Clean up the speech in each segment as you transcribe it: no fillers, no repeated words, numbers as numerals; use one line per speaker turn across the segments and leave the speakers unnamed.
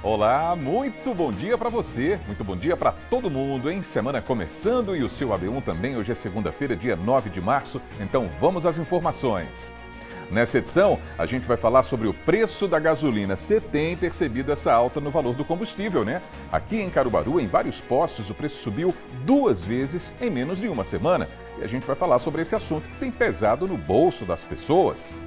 Olá, muito bom dia para você, muito bom dia para todo mundo, hein? Semana começando e o seu AB1 também. Hoje é segunda-feira, dia 9 de março, então vamos às informações. Nessa edição, a gente vai falar sobre o preço da gasolina. Você tem percebido essa alta no valor do combustível, né? Aqui em Caruaru, em vários postos, o preço subiu 2 vezes em menos de uma semana. E a gente vai falar sobre esse assunto que tem pesado no bolso das pessoas.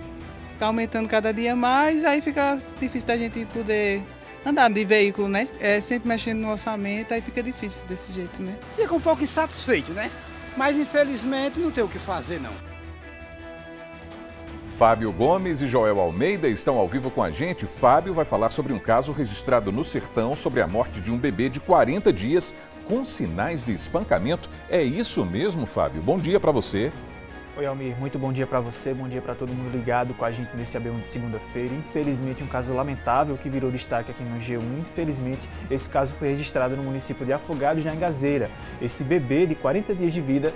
Está aumentando cada dia mais, aí fica difícil da gente poder andar de veículo, né? Sempre mexendo no orçamento, aí fica difícil desse jeito, né?
Fica um pouco insatisfeito, né? Mas infelizmente não tem o que fazer, não.
Fábio Gomes e Joel Almeida estão ao vivo com a gente. Fábio vai falar sobre um caso registrado no Sertão sobre a morte de um bebê de 40 dias com sinais de espancamento. É isso mesmo, Fábio? Bom dia para você.
Oi, Almir. Muito bom dia para você, bom dia para todo mundo ligado com a gente nesse AB1 de segunda-feira. Infelizmente, um caso lamentável que virou destaque aqui no G1. Infelizmente, esse caso foi registrado no município de Afogados, na Engazeira. Esse bebê de 40 dias de vida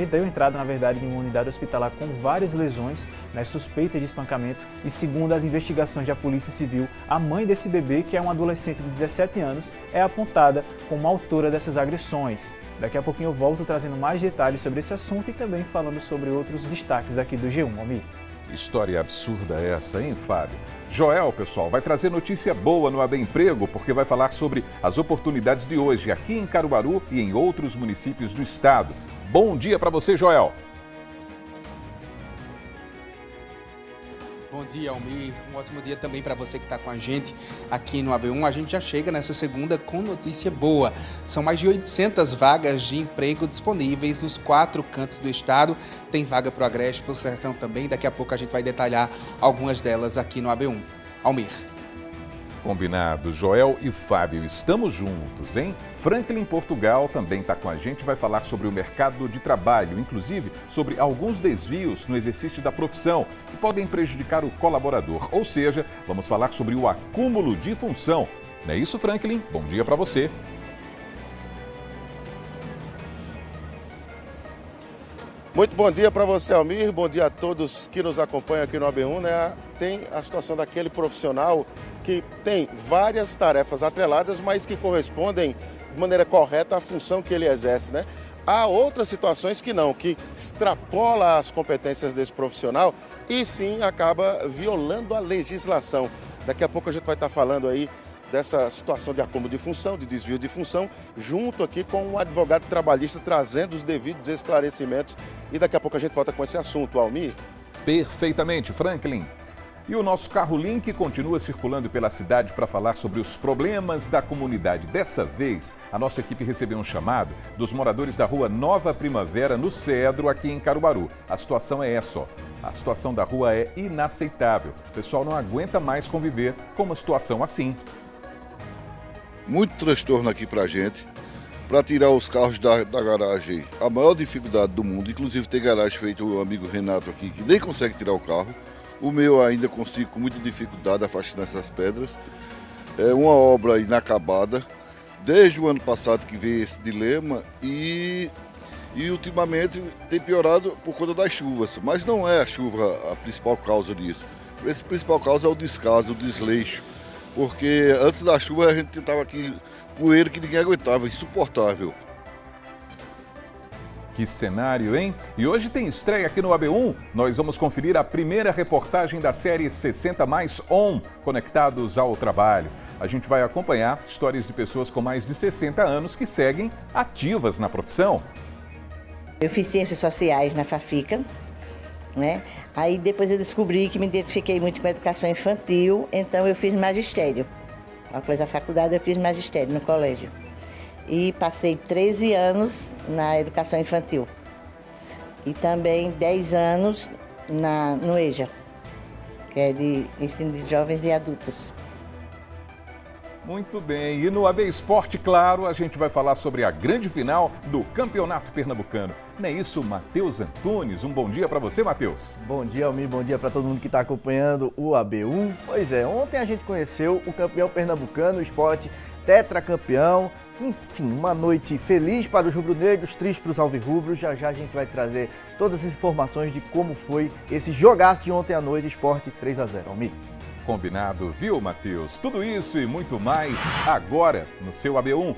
deu entrada, na verdade, em uma unidade hospitalar com várias lesões, suspeita de espancamento, e segundo as investigações da Polícia Civil, a mãe desse bebê, que é um adolescente de 17 anos, é apontada como autora dessas agressões. Daqui a pouquinho eu volto trazendo mais detalhes sobre esse assunto e também falando sobre outros destaques aqui do G1, Almir.
Que história absurda essa, hein, Fábio? Joel, pessoal, vai trazer notícia boa no AB Emprego, porque vai falar sobre as oportunidades de hoje aqui em Caruaru e em outros municípios do estado. Bom dia para você, Joel.
Bom dia, Almir. Um ótimo dia também para você que está com a gente aqui no AB1. A gente já chega nessa segunda com notícia boa. São mais de 800 vagas de emprego disponíveis nos 4 cantos do estado. Tem vaga para o Agreste, para o Sertão também. Daqui a pouco a gente vai detalhar algumas delas aqui no AB1. Almir.
Combinado, Joel e Fábio, estamos juntos, hein? Franklin Portugal também está com a gente, vai falar sobre o mercado de trabalho, inclusive sobre alguns desvios no exercício da profissão que podem prejudicar o colaborador, ou seja, vamos falar sobre o acúmulo de função. Não é isso, Franklin? Bom dia para você.
Muito bom dia para você, Almir. Bom dia a todos que nos acompanham aqui no AB1, né? Tem a situação daquele profissional que tem várias tarefas atreladas, mas que correspondem de maneira correta à função que ele exerce, né? Há outras situações que não, que extrapola as competências desse profissional e sim acaba violando a legislação. Daqui a pouco a gente vai estar falando aí dessa situação de acúmulo de função, de desvio de função, junto aqui com um advogado trabalhista trazendo os devidos esclarecimentos. E daqui a pouco a gente volta com esse assunto, Almir.
Perfeitamente, Franklin. E o nosso carro Link continua circulando pela cidade para falar sobre os problemas da comunidade. Dessa vez, a nossa equipe recebeu um chamado dos moradores da rua Nova Primavera, no Cedro, aqui em Caruaru. A situação é essa, ó. A situação da rua é inaceitável. O pessoal não aguenta mais conviver com uma situação assim.
Muito transtorno aqui pra gente, para tirar os carros da garagem, a maior dificuldade do mundo. Inclusive tem garagem feito o amigo Renato aqui, que nem consegue tirar o carro. O meu ainda consigo com muita dificuldade afastar essas pedras. É uma obra inacabada, desde o ano passado que veio esse dilema e ultimamente tem piorado por conta das chuvas. Mas não é a chuva a principal causa disso. A principal causa é o descaso, o desleixo. Porque antes da chuva a gente estava aqui poeira que ninguém aguentava, insuportável.
Que cenário, hein? E hoje tem estreia aqui no AB1. Nós vamos conferir a primeira reportagem da série 60 Mais On, Conectados ao Trabalho. A gente vai acompanhar histórias de pessoas com mais de 60 anos que seguem ativas na profissão.
Eu fiz Ciências Sociais na FAFICA, né? Aí depois eu descobri que me identifiquei muito com a educação infantil, então eu fiz magistério. Após a faculdade eu fiz magistério no colégio. E passei 13 anos na educação infantil. E também 10 anos no EJA, que é de ensino de jovens e adultos.
Muito bem, e no AB Esporte, claro, a gente vai falar sobre a grande final do Campeonato Pernambucano. Não é isso, Matheus Antunes? Um bom dia para você, Matheus.
Bom dia, Almir, bom dia para todo mundo que está acompanhando o AB1. Pois é, ontem a gente conheceu o campeão pernambucano, o Sport tetracampeão. Enfim, uma noite feliz para os rubro-negros, triste para os alvirrubros. Já já a gente vai trazer todas as informações de como foi esse jogaço de ontem à noite, Sport 3-0. Almir.
Combinado, viu, Matheus? Tudo isso e muito mais agora no seu AB1.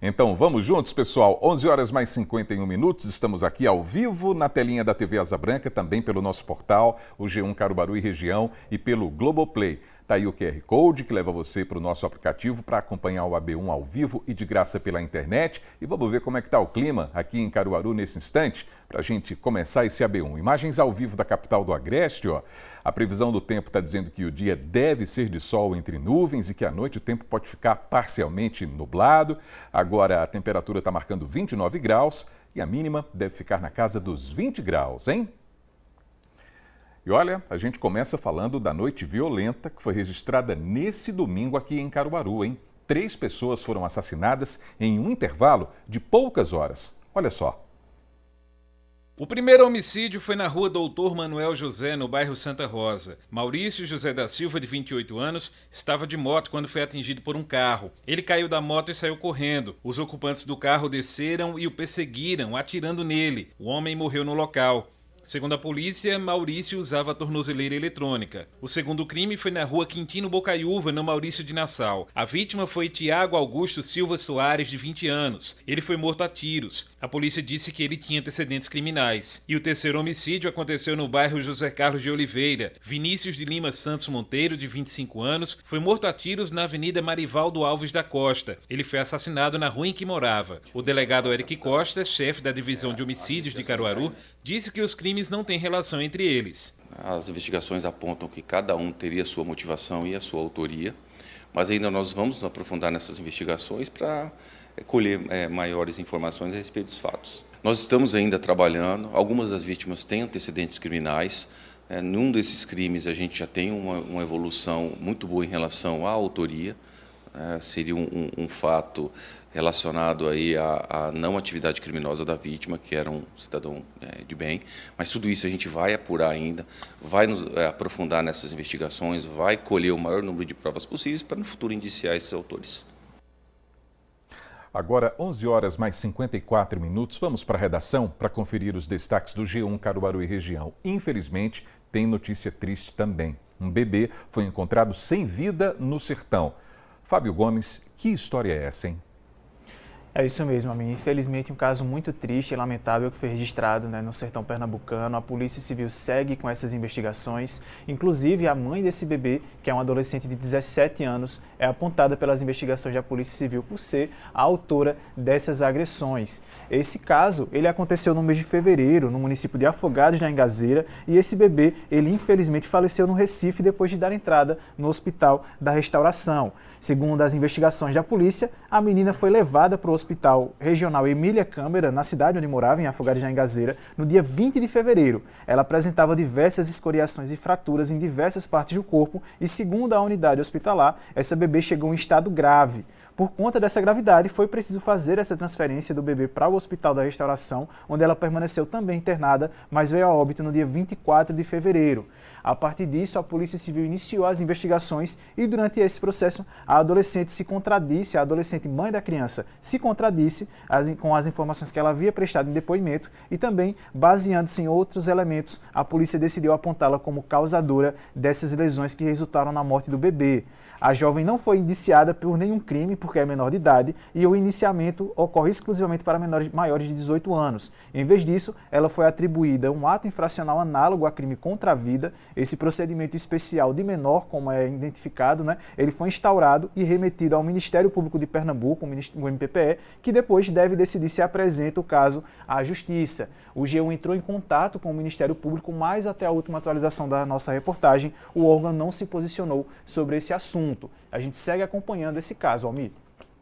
Então vamos juntos, pessoal. 11 horas mais 51 minutos, estamos aqui ao vivo na telinha da TV Asa Branca, também pelo nosso portal, o G1 Caruaru e Região, e pelo Globoplay. Está aí o QR Code que leva você para o nosso aplicativo para acompanhar o AB1 ao vivo e de graça pela internet. E vamos ver como é que está o clima aqui em Caruaru nesse instante, para a gente começar esse AB1. Imagens ao vivo da capital do Agreste, ó. A previsão do tempo está dizendo que o dia deve ser de sol entre nuvens e que à noite o tempo pode ficar parcialmente nublado. Agora a temperatura está marcando 29 graus e a mínima deve ficar na casa dos 20 graus, hein? E olha, a gente começa falando da noite violenta que foi registrada nesse domingo aqui em Caruaru, hein? 3 pessoas foram assassinadas em um intervalo de poucas horas. Olha só.
O primeiro homicídio foi na rua Doutor Manuel José, no bairro Santa Rosa. Maurício José da Silva, de 28 anos, estava de moto quando foi atingido por um carro. Ele caiu da moto e saiu correndo. Os ocupantes do carro desceram e o perseguiram, atirando nele. O homem morreu no local. Segundo a polícia, Maurício usava a tornozeleira eletrônica. O segundo crime foi na rua Quintino Bocaiúva, no Maurício de Nassau. A vítima foi Tiago Augusto Silva Soares, de 20 anos. Ele foi morto a tiros. A polícia disse que ele tinha antecedentes criminais. E o terceiro homicídio aconteceu no bairro José Carlos de Oliveira. Vinícius de Lima Santos Monteiro, de 25 anos, foi morto a tiros na Avenida Marivaldo Alves da Costa. Ele foi assassinado na rua em que morava. O delegado Eric Costa, chefe da divisão de homicídios de Caruaru, disse que os crimes não têm relação entre eles.
As investigações apontam que cada um teria sua motivação e a sua autoria, mas ainda nós vamos nos aprofundar nessas investigações para colher maiores informações a respeito dos fatos. Nós estamos ainda trabalhando, algumas das vítimas têm antecedentes criminais. Num desses crimes a gente já tem uma evolução muito boa em relação à autoria. Seria um fato relacionado aí à não atividade criminosa da vítima, que era um cidadão de bem, mas tudo isso a gente vai apurar ainda, vai nos aprofundar nessas investigações, vai colher o maior número de provas possíveis para no futuro indiciar esses autores.
Agora, 11 horas mais 54 minutos, vamos para a redação para conferir os destaques do G1 Caruaru e Região. Infelizmente, tem notícia triste também. Um bebê foi encontrado sem vida no sertão. Fábio Gomes, que história é essa, hein?
É isso mesmo, amigo. Infelizmente, um caso muito triste e lamentável que foi registrado no sertão pernambucano. A Polícia Civil segue com essas investigações. Inclusive, a mãe desse bebê, que é um adolescente de 17 anos, é apontada pelas investigações da Polícia Civil por ser a autora dessas agressões. Esse caso, ele aconteceu no mês de fevereiro, no município de Afogados, na Engazeira, e esse bebê, ele infelizmente faleceu no Recife depois de dar entrada no Hospital da Restauração. Segundo as investigações da polícia, a menina foi levada para o Hospital Regional Emília Câmara, na cidade onde morava, em Afogados da Engazeira, no dia 20 de fevereiro. Ela apresentava diversas escoriações e fraturas em diversas partes do corpo e, segundo a unidade hospitalar, essa bebê chegou em estado grave. Por conta dessa gravidade, foi preciso fazer essa transferência do bebê para o Hospital da Restauração, onde ela permaneceu também internada, mas veio a óbito no dia 24 de fevereiro. A partir disso, a Polícia Civil iniciou as investigações e, durante esse processo, a adolescente se contradisse, a adolescente mãe da criança se contradisse com as informações que ela havia prestado em depoimento e também, baseando-se em outros elementos, a polícia decidiu apontá-la como causadora dessas lesões que resultaram na morte do bebê. A jovem não foi indiciada por nenhum crime, porque é menor de idade, e o indiciamento ocorre exclusivamente para menores maiores de 18 anos. Em vez disso, ela foi atribuída um ato infracional análogo a crime contra a vida. Esse procedimento especial de menor, como é identificado, ele foi instaurado e remetido ao Ministério Público de Pernambuco, o MPPE, que depois deve decidir se apresenta o caso à Justiça. O G1 entrou em contato com o Ministério Público, mas até a última atualização da nossa reportagem, o órgão não se posicionou sobre esse assunto. A gente segue acompanhando esse caso, Almir.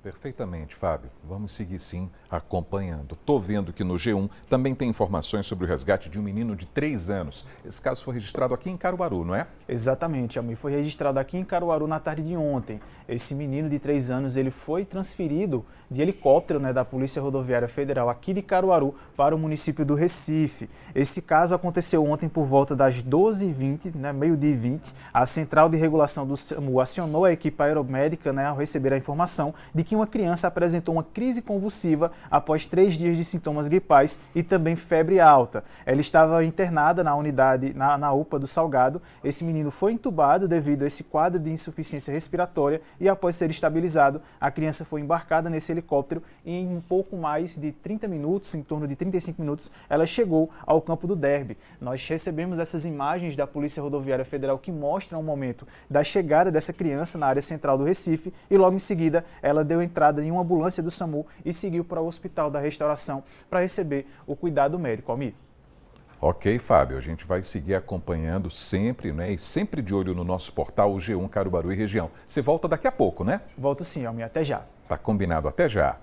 Perfeitamente, Fábio. Vamos seguir sim acompanhando. Estou vendo que no G1 também tem informações sobre o resgate de um menino de 3 anos. Esse caso foi registrado aqui em Caruaru, não é?
Exatamente, Almir. Foi registrado aqui em Caruaru na tarde de ontem. Esse menino de 3 anos ele foi transferido de helicóptero, da Polícia Rodoviária Federal aqui de Caruaru para o município do Recife. Esse caso aconteceu ontem por volta das 12h20, meio-dia e 20. A Central de Regulação do SAMU acionou a equipe aeromédica ao receber a informação de que uma criança apresentou uma crise convulsiva após 3 dias de sintomas gripais e também febre alta. Ela estava internada na unidade, na UPA do Salgado. Esse menino foi entubado devido a esse quadro de insuficiência respiratória e após ser estabilizado, a criança foi embarcada nesse helicóptero e em um pouco mais de 30 minutos, em torno de 35 minutos, ela chegou ao campo do Derby. Nós recebemos essas imagens da Polícia Rodoviária Federal que mostram o momento da chegada dessa criança na área central do Recife e logo em seguida ela deu entrada em uma ambulância do SAMU e seguiu para o Hospital da Restauração para receber o cuidado médico. Almir.
Ok, Fábio, a gente vai seguir acompanhando sempre, e sempre de olho no nosso portal, o G1 Caruaru e Região. Você volta daqui a pouco, né?
Volto sim, Almir, até já.
Tá combinado, até já.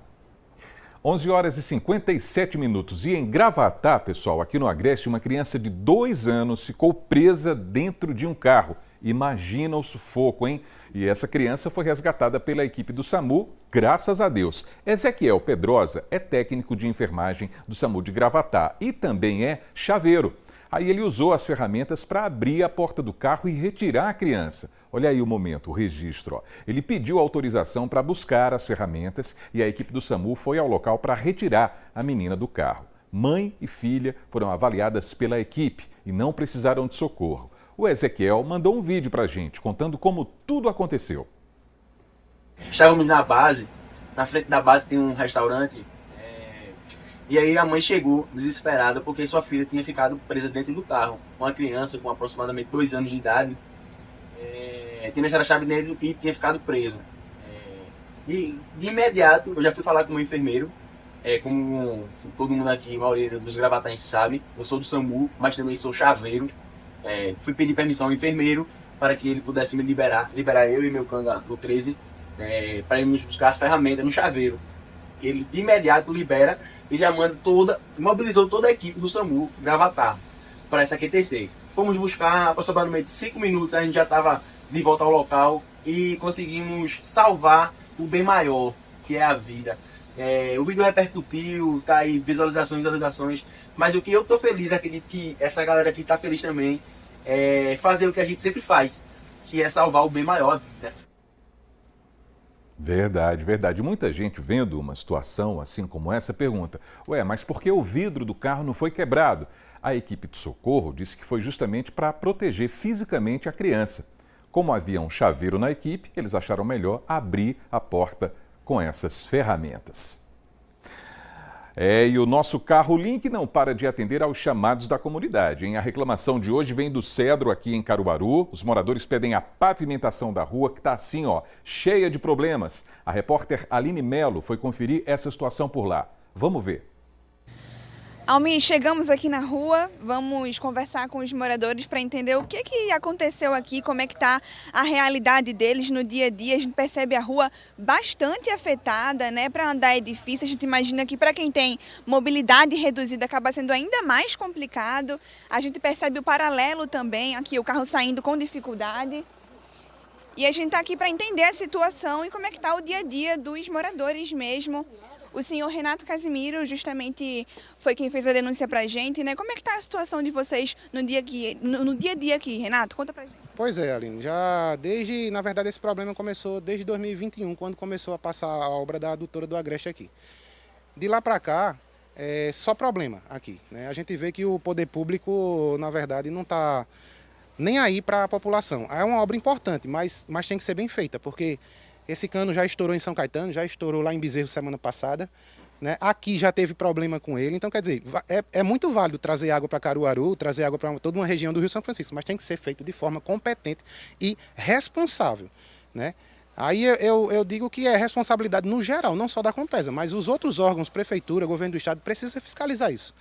11h57. E em Gravatá, pessoal, aqui no Agreste, uma criança de 2 anos ficou presa dentro de um carro. Imagina o sufoco, hein? E essa criança foi resgatada pela equipe do SAMU, graças a Deus. Ezequiel Pedrosa é técnico de enfermagem do SAMU de Gravatá e também é chaveiro. Aí ele usou as ferramentas para abrir a porta do carro e retirar a criança. Olha aí o momento, o registro. Ele pediu autorização para buscar as ferramentas e a equipe do SAMU foi ao local para retirar a menina do carro. Mãe e filha foram avaliadas pela equipe e não precisaram de socorro. O Ezequiel mandou um vídeo para a gente, contando como tudo aconteceu.
Estávamos na base, na frente da base tem um restaurante, e aí a mãe chegou desesperada porque sua filha tinha ficado presa dentro do carro. Uma criança com aproximadamente 2 anos de idade, tinha deixado a chave dentro e tinha ficado preso. De imediato, eu já fui falar com o meu enfermeiro, como todo mundo aqui, a maioria dos gravatenses sabe, eu sou do SAMU, mas também sou chaveiro. Fui pedir permissão ao enfermeiro para que ele pudesse me liberar eu e meu canga do 13, para irmos buscar as ferramentas no chaveiro. Ele de imediato libera e já manda mobilizou toda a equipe do SAMU Gravatá para essa QTC. Fomos buscar aproximadamente 5 minutos, a gente já estava de volta ao local e conseguimos salvar o bem maior, que é a vida. O vídeo repercutiu, tá aí visualizações, mas o que eu estou feliz, acredito que essa galera aqui está feliz também, é fazer o que a gente sempre faz, que é salvar o bem maior, a vida.
Verdade, verdade. Muita gente vendo uma situação assim como essa pergunta: mas por que o vidro do carro não foi quebrado? A equipe de socorro disse que foi justamente para proteger fisicamente a criança. Como havia um chaveiro na equipe, eles acharam melhor abrir a porta com essas ferramentas. E o nosso Carro Link não para de atender aos chamados da comunidade, hein? A reclamação de hoje vem do Cedro, aqui em Caruaru. Os moradores pedem a pavimentação da rua, que está assim, cheia de problemas. A repórter Aline Melo foi conferir essa situação por lá. Vamos ver.
Almir, chegamos aqui na rua, vamos conversar com os moradores para entender o que aconteceu aqui, como é que está a realidade deles no dia a dia. A gente percebe a rua bastante afetada, para andar é difícil. A gente imagina que para quem tem mobilidade reduzida acaba sendo ainda mais complicado. A gente percebe o paralelo também, aqui o carro saindo com dificuldade. E a gente está aqui para entender a situação e como é que está o dia a dia dos moradores mesmo. O senhor Renato Casimiro justamente foi quem fez a denúncia pra gente, Como é que tá a situação de vocês no dia a dia aqui, Renato? Conta pra gente.
Pois é, Aline, na verdade esse problema começou desde 2021, quando começou a passar a obra da adutora do Agreste aqui. De lá pra cá, é só problema aqui, A gente vê que o poder público, na verdade, não tá nem aí para a população. É uma obra importante, mas tem que ser bem feita, porque esse cano já estourou em São Caetano, já estourou lá em Bezerro semana passada, Aqui já teve problema com ele, então quer dizer, é muito válido trazer água para Caruaru, trazer água para toda uma região do Rio São Francisco, mas tem que ser feito de forma competente e responsável, Aí eu digo que é responsabilidade no geral, não só da Compesa, mas os outros órgãos, prefeitura, governo do estado, precisam fiscalizar isso,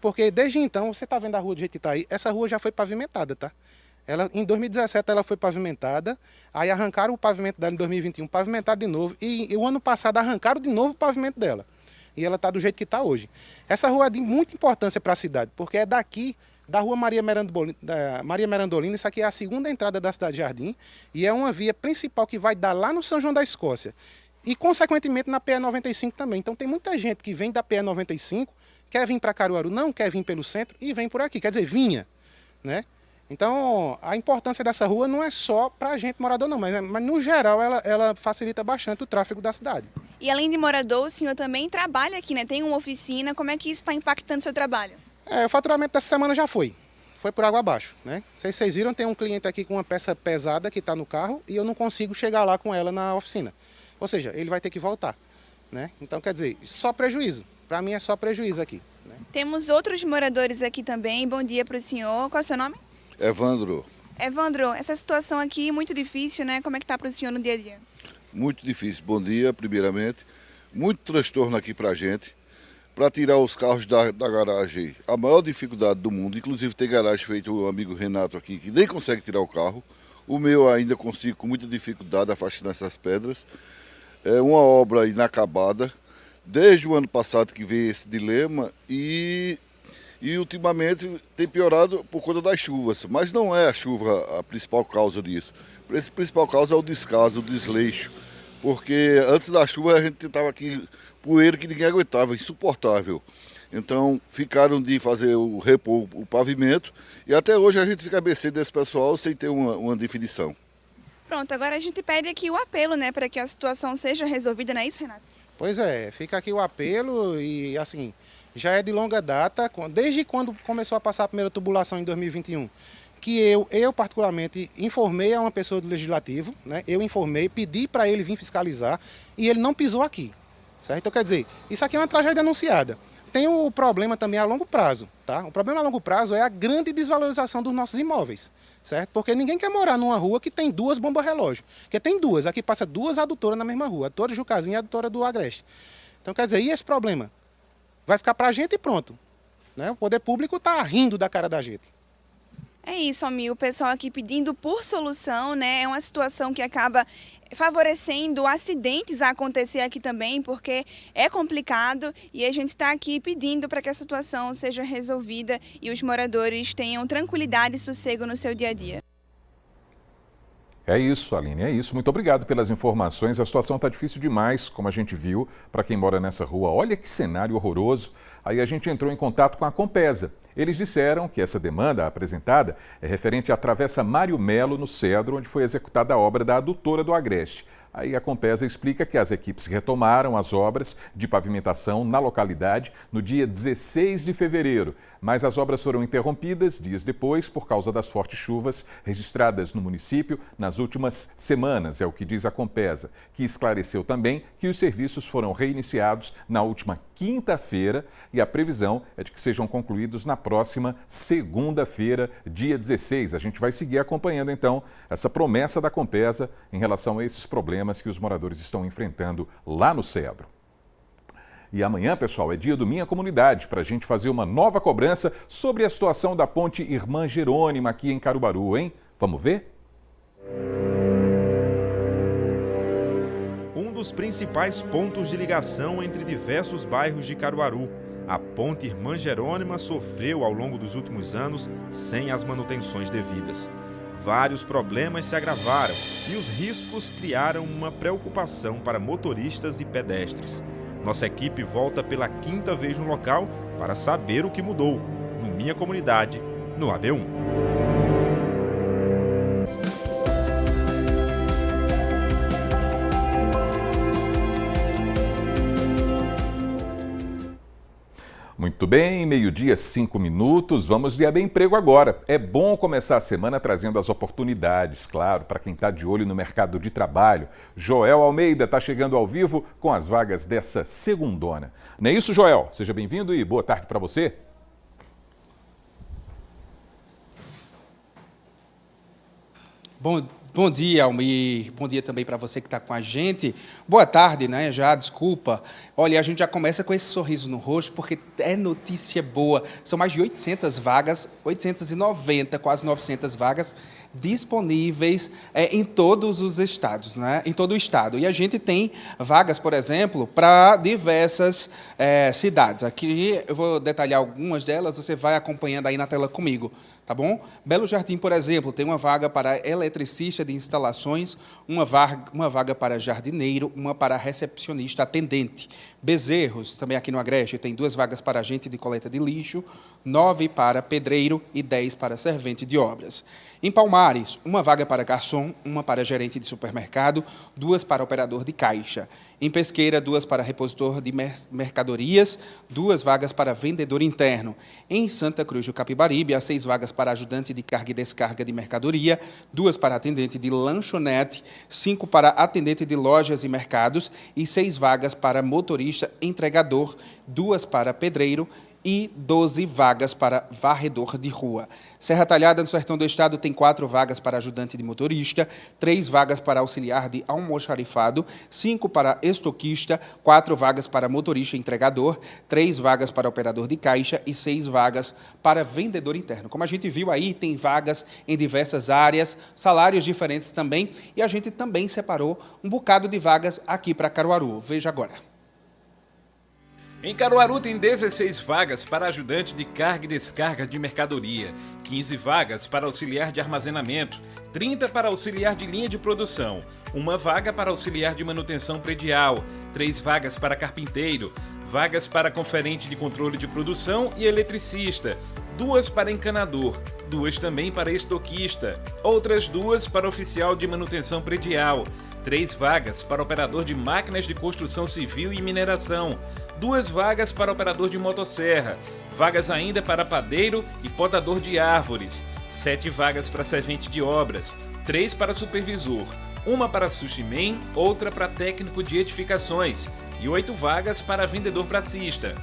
Porque desde então, você está vendo a rua do jeito que está aí, essa rua já foi pavimentada, tá? Em 2017 ela foi pavimentada, aí arrancaram o pavimento dela em 2021, pavimentaram de novo, e o ano passado arrancaram de novo o pavimento dela. E ela está do jeito que está hoje. Essa rua é de muita importância para a cidade, porque é daqui, da rua Maria Merandolina, isso aqui é a segunda entrada da cidade de Jardim, e é uma via principal que vai dar lá no São João da Escócia. E, consequentemente, na PE95 também. Então, tem muita gente que vem da PE95, quer vir para Caruaru, não quer vir pelo centro e vem por aqui. Quer dizer, vinha, né? Então, a importância dessa rua não é só para a gente morador, não, mas no geral ela facilita bastante o tráfego da cidade.
E além de morador, o senhor também trabalha aqui, né? Tem uma oficina. Como é que isso está impactando o seu trabalho?
O faturamento dessa semana já foi por água abaixo, né? Vocês viram, tem um cliente aqui com uma peça pesada que está no carro e eu não consigo chegar lá com ela na oficina. Ou seja, ele vai ter que voltar, né? Então, quer dizer, só prejuízo. Para mim é só prejuízo aqui, né?
Temos outros moradores aqui também. Bom dia para o senhor. Qual é o seu nome?
Evandro.
Evandro, essa situação aqui é muito difícil, né? Como é que está para o senhor no dia a dia?
Muito difícil. Bom dia, primeiramente. Muito transtorno aqui para a gente. Para tirar os carros da garagem, a maior dificuldade do mundo. Inclusive tem garagem feito o amigo Renato aqui, que nem consegue tirar o carro. O meu ainda consigo com muita dificuldade afastar essas pedras. É uma obra inacabada. Desde o ano passado que veio esse dilema e ultimamente tem piorado por conta das chuvas. Mas não é a chuva a principal causa disso. A principal causa é o descaso, o desleixo. Porque antes da chuva a gente estava aqui poeira que ninguém aguentava, insuportável. Então ficaram de repor o pavimento e até hoje a gente fica a mercê desse pessoal sem ter uma definição.
Pronto, agora a gente pede aqui o apelo, né, para que a situação seja resolvida, não é isso, Renato?
Pois é, fica aqui o apelo e assim, já é de longa data, desde quando começou a passar a primeira tubulação em 2021, que eu particularmente informei a uma pessoa do Legislativo, né? Eu informei, pedi para ele vir fiscalizar e ele não pisou aqui, certo? Então quer dizer, isso aqui é uma tragédia anunciada. Tem o problema também a longo prazo, tá? O problema a longo prazo é a grande desvalorização dos nossos imóveis, certo? Porque ninguém quer morar numa rua que tem duas bombas-relógio, porque tem duas, aqui passa duas adutoras na mesma rua, a adutora Jucazinha e a adutora do Agreste. Então quer dizer, e esse problema? Vai ficar para a gente e pronto, né? O poder público está rindo da cara da gente.
É isso, amigo. O pessoal aqui pedindo por solução, né? É uma situação que acaba favorecendo acidentes a acontecer aqui também, porque é complicado e a gente está aqui pedindo para que a situação seja resolvida e os moradores tenham tranquilidade e sossego no seu dia a dia.
É isso, Aline, é isso. Muito obrigado pelas informações. A situação está difícil demais, como a gente viu, para quem mora nessa rua. Olha que cenário horroroso. Aí a gente entrou em contato com a Compesa. Eles disseram que essa demanda apresentada é referente à Travessa Mário Melo, no Cedro, onde foi executada a obra da adutora do Agreste. Aí a Compesa explica que as equipes retomaram as obras de pavimentação na localidade no dia 16 de fevereiro, mas as obras foram interrompidas dias depois por causa das fortes chuvas registradas no município nas últimas semanas, é o que diz a Compesa, que esclareceu também que os serviços foram reiniciados na última quinta-feira e a previsão é de que sejam concluídos na próxima segunda-feira, dia 16. A gente vai seguir acompanhando então essa promessa da Compesa em relação a esses problemas que os moradores estão enfrentando lá no Cedro. E amanhã, pessoal, é dia do Minha Comunidade, para a gente fazer uma nova cobrança sobre a situação da ponte Irmã Jerônima aqui em Caruaru, hein? Vamos ver?
Um dos principais pontos de ligação entre diversos bairros de Caruaru. A ponte Irmã Jerônima sofreu ao longo dos últimos anos sem as manutenções devidas. Vários problemas se agravaram e os riscos criaram uma preocupação para motoristas e pedestres. Nossa equipe volta pela quinta vez no local para saber o que mudou. No Minha Comunidade, no AB1.
Muito bem, 12h05, vamos de AB Emprego agora. É bom começar a semana trazendo as oportunidades, claro, para quem está de olho no mercado de trabalho. Joel Almeida está chegando ao vivo com as vagas dessa segundona. Não é isso, Joel? Seja bem-vindo e boa tarde para você.
Bom Bom dia, Almir. Bom dia também para você que está com a gente. Boa tarde, né? Já, desculpa. Olha, a gente já começa com esse sorriso no rosto, porque é notícia boa. São mais de 800 vagas, 890, quase 900 vagas disponíveis em todos os estados, né? Em todo o estado. E a gente tem vagas, por exemplo, para diversas cidades. Aqui eu vou detalhar algumas delas, você vai acompanhando aí na tela comigo. Tá bom? Belo Jardim, por exemplo, tem uma vaga para eletricista de instalações, uma vaga para jardineiro, uma para recepcionista atendente. Bezerros, também aqui no Agreste, tem 2 vagas para agente de coleta de lixo, 9 para pedreiro e 10 para servente de obras. Em Palmares, uma vaga para garçom, uma para gerente de supermercado, 2 para operador de caixa. Em Pesqueira, 2 para repositor de mercadorias, 2 vagas para vendedor interno. Em Santa Cruz do Capibaribe, há 6 vagas para ajudante de carga e descarga de mercadoria, 2 para atendente de lanchonete, 5 para atendente de lojas e mercados e 6 vagas para motorista entregador, 2 para pedreiro e 12 vagas para varredor de rua. Serra Talhada, no sertão do estado, tem 4 vagas para ajudante de motorista, 3 vagas para auxiliar de almoxarifado, 5 para estoquista, 4 vagas para motorista entregador, 3 vagas para operador de caixa e 6 vagas para vendedor interno. Como a gente viu aí, tem vagas em diversas áreas, salários diferentes também, e a gente também separou um bocado de vagas aqui para Caruaru. Veja agora.
Em Caruaru tem 16 vagas para ajudante de carga e descarga de mercadoria, 15 vagas para auxiliar de armazenamento, 30 para auxiliar de linha de produção, 1 vaga para auxiliar de manutenção predial, 3 vagas para carpinteiro, vagas para conferente de controle de produção e eletricista, 2 para encanador, 2 também para estoquista, outras 2 para oficial de manutenção predial, 3 vagas para operador de máquinas de construção civil e mineração, 2 vagas para operador de motosserra, vagas ainda para padeiro e podador de árvores, 7 vagas para servente de obras, 3 para supervisor, 1 para sushi man, outra para técnico de edificações e 8 vagas para vendedor pracista.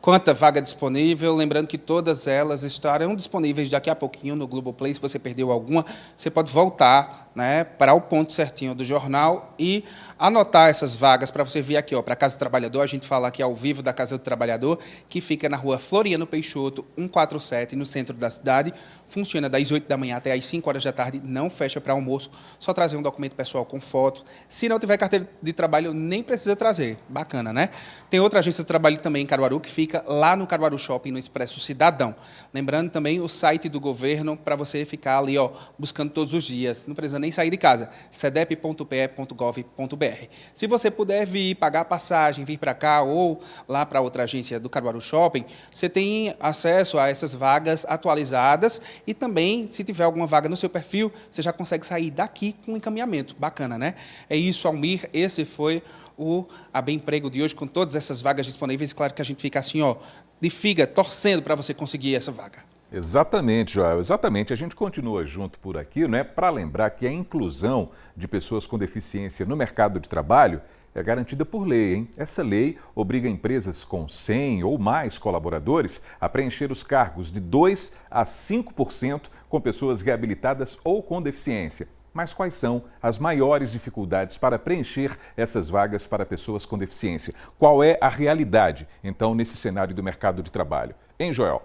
Quanta vaga disponível, lembrando que todas elas estarão disponíveis daqui a pouquinho no Globoplay. Se você perdeu alguma, você pode voltar, né, para o ponto certinho do jornal e anotar essas vagas para você vir aqui, ó, para a Casa do Trabalhador. A gente fala aqui ao vivo da Casa do Trabalhador, que fica na rua Floriano Peixoto, 147, no centro da cidade. Funciona das 8 da manhã até às 5 horas da tarde, não fecha para almoço, só trazer um documento pessoal com foto. Se não tiver carteira de trabalho, nem precisa trazer. Bacana, né? Tem outra agência de trabalho também em Caruaru, que fica lá no Caruaru Shopping, no Expresso Cidadão. Lembrando também o site do governo para você ficar ali, ó, buscando todos os dias. Não precisa nem sair de casa. cedep.pe.gov.br. Se você puder vir pagar a passagem, vir para cá ou lá para outra agência do Caruaru Shopping, você tem acesso a essas vagas atualizadas e também, se tiver alguma vaga no seu perfil, você já consegue sair daqui com um encaminhamento. Bacana, né? É isso, Almir. Esse foi o AB Emprego de hoje, com todas essas vagas disponíveis. Claro que a gente fica assim, ó, de figa, torcendo para você conseguir essa vaga.
Exatamente, Joel, exatamente. A gente continua junto por aqui, né, para lembrar que a inclusão de pessoas com deficiência no mercado de trabalho é garantida por lei, hein? Essa lei obriga empresas com 100 ou mais colaboradores a preencher os cargos de 2% a 5% com pessoas reabilitadas ou com deficiência. Mas quais são as maiores dificuldades para preencher essas vagas para pessoas com deficiência? Qual é a realidade, então, nesse cenário do mercado de trabalho? Hein, Joel?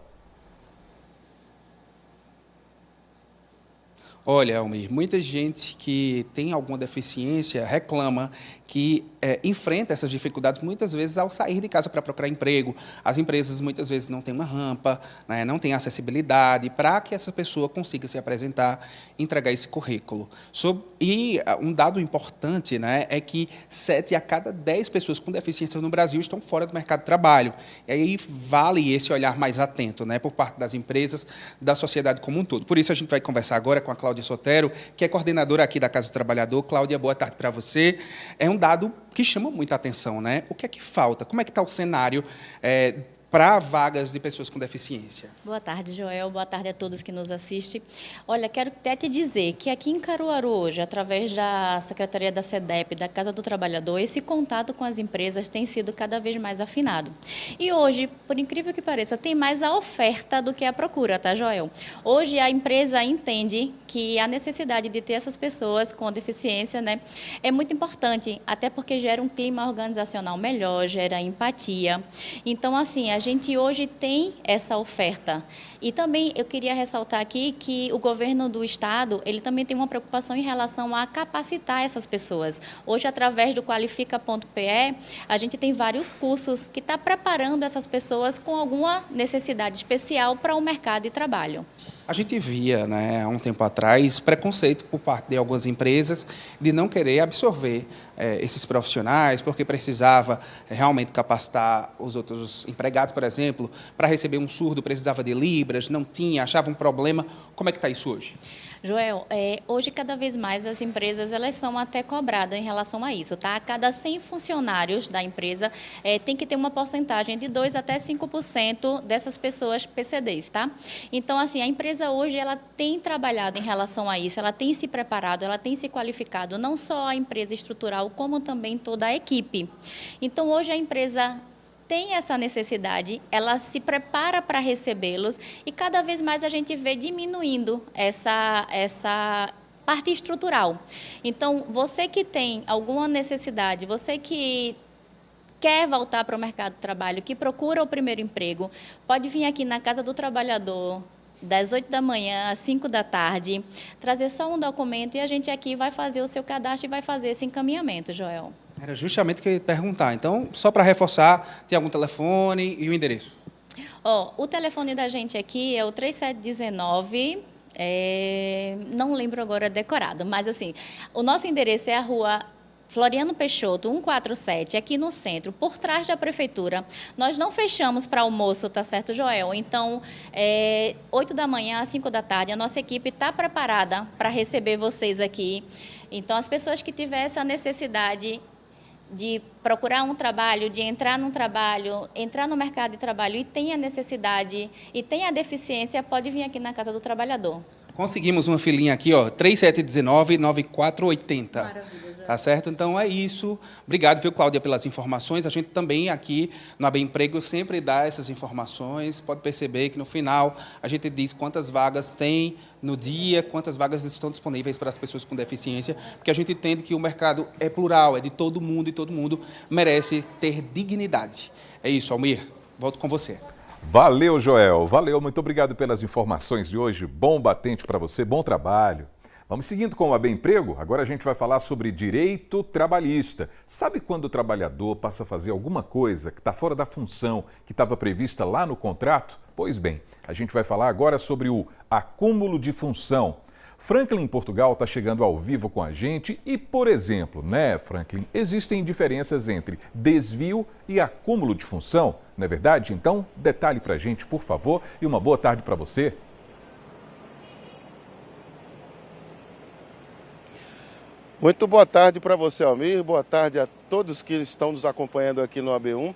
Olha, Almir, muita gente que tem alguma deficiência reclama que enfrenta essas dificuldades muitas vezes ao sair de casa para procurar emprego. As empresas muitas vezes não têm uma rampa, né, não têm acessibilidade para que essa pessoa consiga se apresentar e entregar esse currículo. E um dado importante, né, é que 7 a cada 10 pessoas com deficiência no Brasil estão fora do mercado de trabalho. E aí vale esse olhar mais atento, né, por parte das empresas, da sociedade como um todo. Por isso a gente vai conversar agora com a Cláudia Sotero, que é coordenadora aqui da Casa do Trabalhador. Cláudia, boa tarde para você. É um dado que chama muita atenção, né? O que é que falta? Como é que está o cenário para vagas de pessoas com deficiência?
Boa tarde, Joel. Boa tarde a todos que nos assistem. Olha, quero até te dizer que aqui em Caruaru hoje, através da Secretaria da SEDEP, da Casa do Trabalhador, esse contato com as empresas tem sido cada vez mais afinado. E hoje, por incrível que pareça, tem mais a oferta do que a procura, tá, Joel? Hoje a empresa entende que a necessidade de ter essas pessoas com deficiência, né, é muito importante, até porque gera um clima organizacional melhor, gera empatia. Então, assim, a gente hoje tem essa oferta. E também eu queria ressaltar aqui que o governo do estado, ele também tem uma preocupação em relação a capacitar essas pessoas. Hoje, através do Qualifica.pe, a gente tem vários cursos que está preparando essas pessoas com alguma necessidade especial para o mercado de trabalho.
A gente via, né, há um tempo atrás, preconceito por parte de algumas empresas de não querer absorver esses profissionais, porque precisava realmente capacitar os outros empregados, por exemplo, para receber um surdo precisava de libras, não tinha, achava um problema. Como é que está isso hoje?
Joel, hoje cada vez mais as empresas elas são até cobradas em relação a isso, tá? A cada 100 funcionários da empresa tem que ter uma porcentagem de 2 até 5% dessas pessoas PCDs, tá? Então, assim, a empresa hoje ela tem trabalhado em relação a isso, ela tem se preparado, ela tem se qualificado, não só a empresa estrutural, como também toda a equipe. Então, hoje a empresa tem essa necessidade, ela se prepara para recebê-los e cada vez mais a gente vê diminuindo essa parte estrutural. Então, você que tem alguma necessidade, você que quer voltar para o mercado de trabalho, que procura o primeiro emprego, pode vir aqui na Casa do Trabalhador, das 8 da manhã às 5 da tarde, trazer só um documento e a gente aqui vai fazer o seu cadastro e vai fazer esse encaminhamento, Joel.
Era justamente o que eu ia perguntar. Então, só para reforçar, tem algum telefone e o endereço?
O telefone da gente aqui é o 3719, não lembro agora decorado, mas assim, o nosso endereço é a rua Floriano Peixoto, 147, aqui no centro, por trás da prefeitura. Nós não fechamos para almoço, tá certo, Joel? Então, 8 da manhã às 5 da tarde, a nossa equipe está preparada para receber vocês aqui. Então, as pessoas que tiverem essa necessidade de procurar um trabalho, de entrar num trabalho, entrar no mercado de trabalho e tem a necessidade e tem a deficiência, pode vir aqui na Casa do Trabalhador.
Conseguimos uma filinha aqui, ó, 3719-9480.
Maravilha.
Tá certo? Então é isso. Obrigado, viu, Cláudia, pelas informações. A gente também aqui no AB Emprego sempre dá essas informações. Pode perceber que no final a gente diz quantas vagas tem no dia, quantas vagas estão disponíveis para as pessoas com deficiência, porque a gente entende que o mercado é plural, é de todo mundo e todo mundo merece ter dignidade. É isso, Almir. Volto com você.
Valeu, Joel. Valeu, muito obrigado pelas informações de hoje. Bom batente para você, bom trabalho. Vamos seguindo com o AB Emprego. Agora a gente vai falar sobre direito trabalhista. Sabe quando o trabalhador passa a fazer alguma coisa que está fora da função que estava prevista lá no contrato? Pois bem, a gente vai falar agora sobre o acúmulo de função. Franklin, em Portugal, está chegando ao vivo com a gente e, por exemplo, né, Franklin, existem diferenças entre desvio e acúmulo de função, não é verdade? Então, detalhe para a gente, por favor, e uma boa tarde para você.
Muito boa tarde para você, Almir. Boa tarde a todos que estão nos acompanhando aqui no AB1.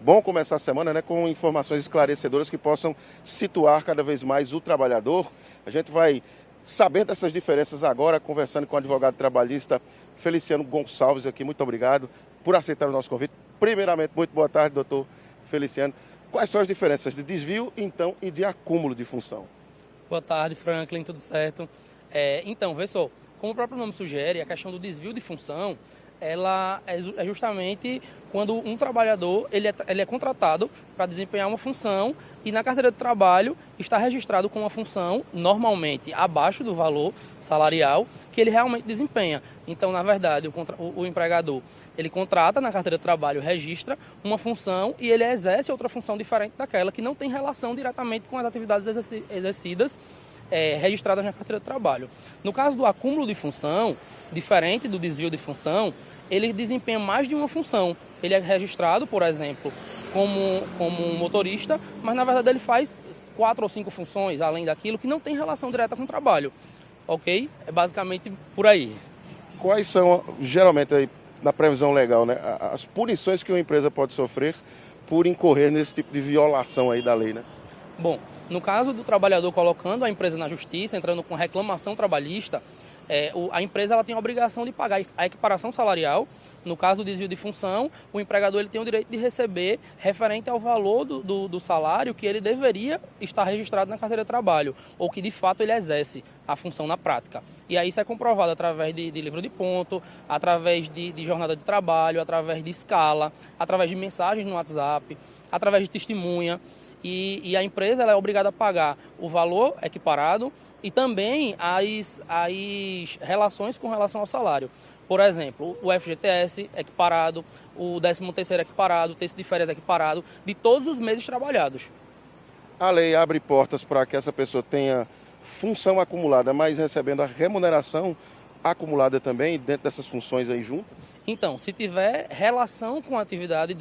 Bom começar a semana, né, com informações esclarecedoras que possam situar cada vez mais o trabalhador. A gente vai saber dessas diferenças agora, conversando com o advogado trabalhista Feliciano Gonçalves aqui. Muito obrigado por aceitar o nosso convite. Primeiramente, muito boa tarde, doutor Feliciano. Quais são as diferenças de desvio, então, e de acúmulo de função?
Boa tarde, Franklin, tudo certo? Então, vê só, como o próprio nome sugere, a questão do desvio de função, ela é justamente quando um trabalhador ele é contratado para desempenhar uma função e na carteira de trabalho está registrado com uma função normalmente abaixo do valor salarial que ele realmente desempenha. Então, na verdade, o empregador ele contrata na carteira de trabalho, registra uma função e ele exerce outra função diferente daquela que não tem relação diretamente com as atividades exercidas registradas na carteira de trabalho. No caso do acúmulo de função, diferente do desvio de função, ele desempenha mais de uma função. Ele é registrado, por exemplo, como um motorista, mas na verdade ele faz 4 ou 5 funções, além daquilo, que não tem relação direta com o trabalho. Ok? É basicamente por aí.
Quais são, geralmente, aí, na previsão legal, né, as punições que uma empresa pode sofrer por incorrer nesse tipo de violação aí da lei, né?
Bom, no caso do trabalhador colocando a empresa na justiça, entrando com reclamação trabalhista, a empresa ela tem a obrigação de pagar a equiparação salarial. No caso do desvio de função, o empregador ele tem o direito de receber referente ao valor do salário que ele deveria estar registrado na carteira de trabalho, ou que de fato ele exerce a função na prática. E aí isso é comprovado através de livro de ponto, através de jornada de trabalho, através de escala, através de mensagens no WhatsApp, através de testemunha. E a empresa ela é obrigada a pagar o valor equiparado e também as relações com relação ao salário. Por exemplo, o FGTS equiparado, o 13º equiparado, o terço de férias equiparado, de todos os meses trabalhados.
A lei abre portas para que essa pessoa tenha função acumulada, mas recebendo a remuneração acumulada também dentro dessas funções aí junto?
Então, se tiver relação com a atividade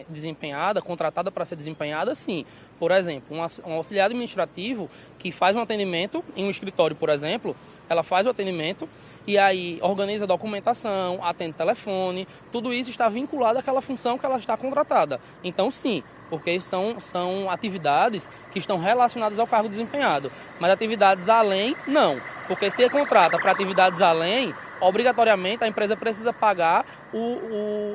desempenhada, contratada para ser desempenhada, sim. Por exemplo, um auxiliar administrativo que faz um atendimento em um escritório, por exemplo, ela faz o atendimento e aí organiza a documentação, atende telefone, tudo isso está vinculado àquela função que ela está contratada. Então, sim, porque são atividades que estão relacionadas ao cargo desempenhado. Mas atividades além, não. Porque se é contrata para atividades além, obrigatoriamente a empresa precisa pagar